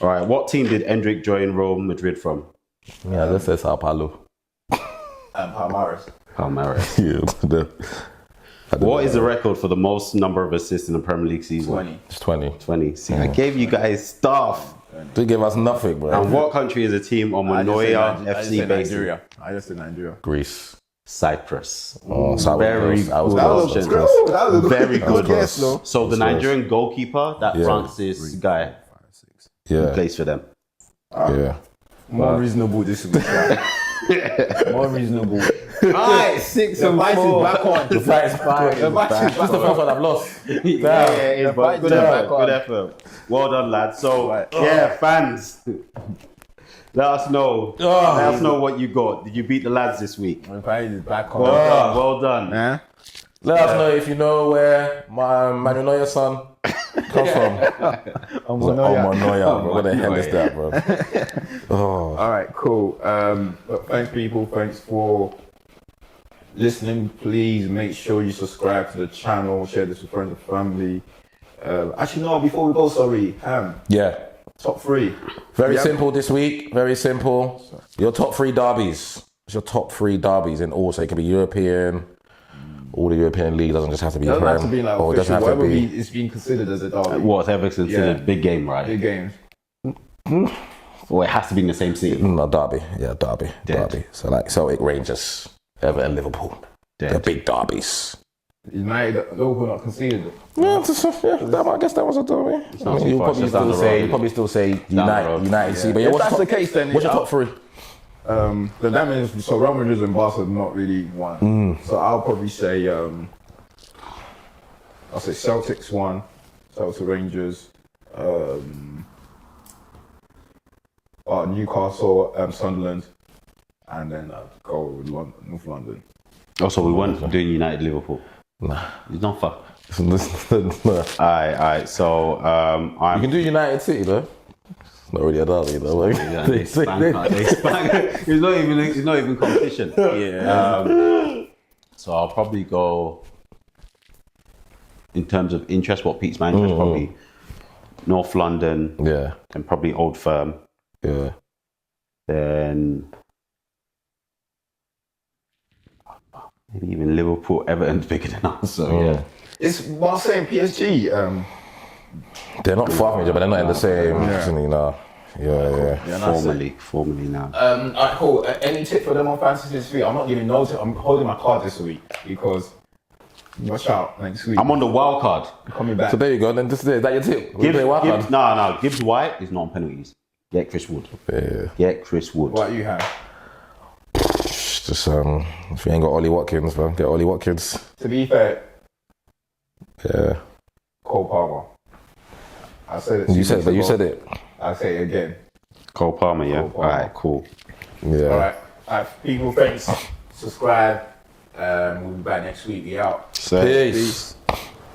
All right, what team did Endrick join Real Madrid from? Yeah, this is Sao Paulo. Palmares. Yeah. What is the the record for the most number of assists in a Premier League season? 20. It's 20. 20. See, I gave you guys stuff. They give us nothing, bro. And what country is a team on Manoia FC based? Nigeria. I just said Nigeria. Greece. Cyprus. Oh, so Very I was good close. option. That was a Very good. guess, though. So the Nigerian goalkeeper, that Francis guy, Yeah. plays for them. Yeah. More reasonable this week. More reasonable. Alright, 6 and 4. Back on. The fight is back. The fight is This is the first one I've lost. Yeah, but good effort. Good effort. Well done, lads. So, yeah, fans, let us know. Let us know what you got. Did you beat the lads this week? The fight is back on. Well done. Let us know if you know where my Manunoya son comes from. Omonoya, bro. What the hell is that, bro? Alright, cool. But thanks, people. Thanks for listening. Please make sure you subscribe to the channel, share this with friends and family. Actually, no, before we go, sorry, Yeah. top 3. Very simple this week. Very simple. Your top 3 derbies. It's your top 3 derbies in all. So it can be European. All the European league doesn't just have to be It doesn't Prem. have to be like Or it doesn't have to whatever be. it's been considered as a derby. Whatever considered big game, right? Big games. Or it has to be in the same city. No, derby. Yeah, derby. Dead. Derby. So like Celtic, Rangers, Everton, Liverpool. Dead. The big derbies. United, Liverpool not conceded. Yeah, I guess that was a derby. I mean, you'll probably still say United. See, but If that's the case, then what's your top 3? Then that means so Real Madrid and Barca have not really won. So I'll probably say I'll say Celtics 1, Celtics Rangers, Newcastle, Sunderland, and then go with North London. Also, we weren't doing United Liverpool. Nah. It's not fun. Nah. Alright. So, You can do United City though. Not really a derby, though. Yeah, they spank us. It's not even competition. Yeah. So I'll probably go in terms of interest. What piques my interest probably North London. Yeah. And probably Old Firm. Yeah. Then maybe even Liverpool. Everton's bigger than us. So yeah. It's Marseille and PSG. They're not far from each other, but they're not in the same vicinity now. Yeah. Formally now. Alright, cool. Any tip for them on fantasy this week? I'm not giving no tip. I'm holding my card this week because watch out next week. I'm on the wild card. Coming back. So there you go. Then is that your tip? No. Gibbs White is not on penalties. Get Chris Wood. Yeah. Get Chris Wood. What you have? Just if you ain't got Ollie Watkins, man, get Ollie Watkins. To be fair, yeah. Cole Palmer. I said it. You said it. I'll say it again. Cole Palmer, yeah. Cole Palmer. Alright, cool. Yeah. Alright, people, thanks. Subscribe. We'll be back next week. We out. Peace.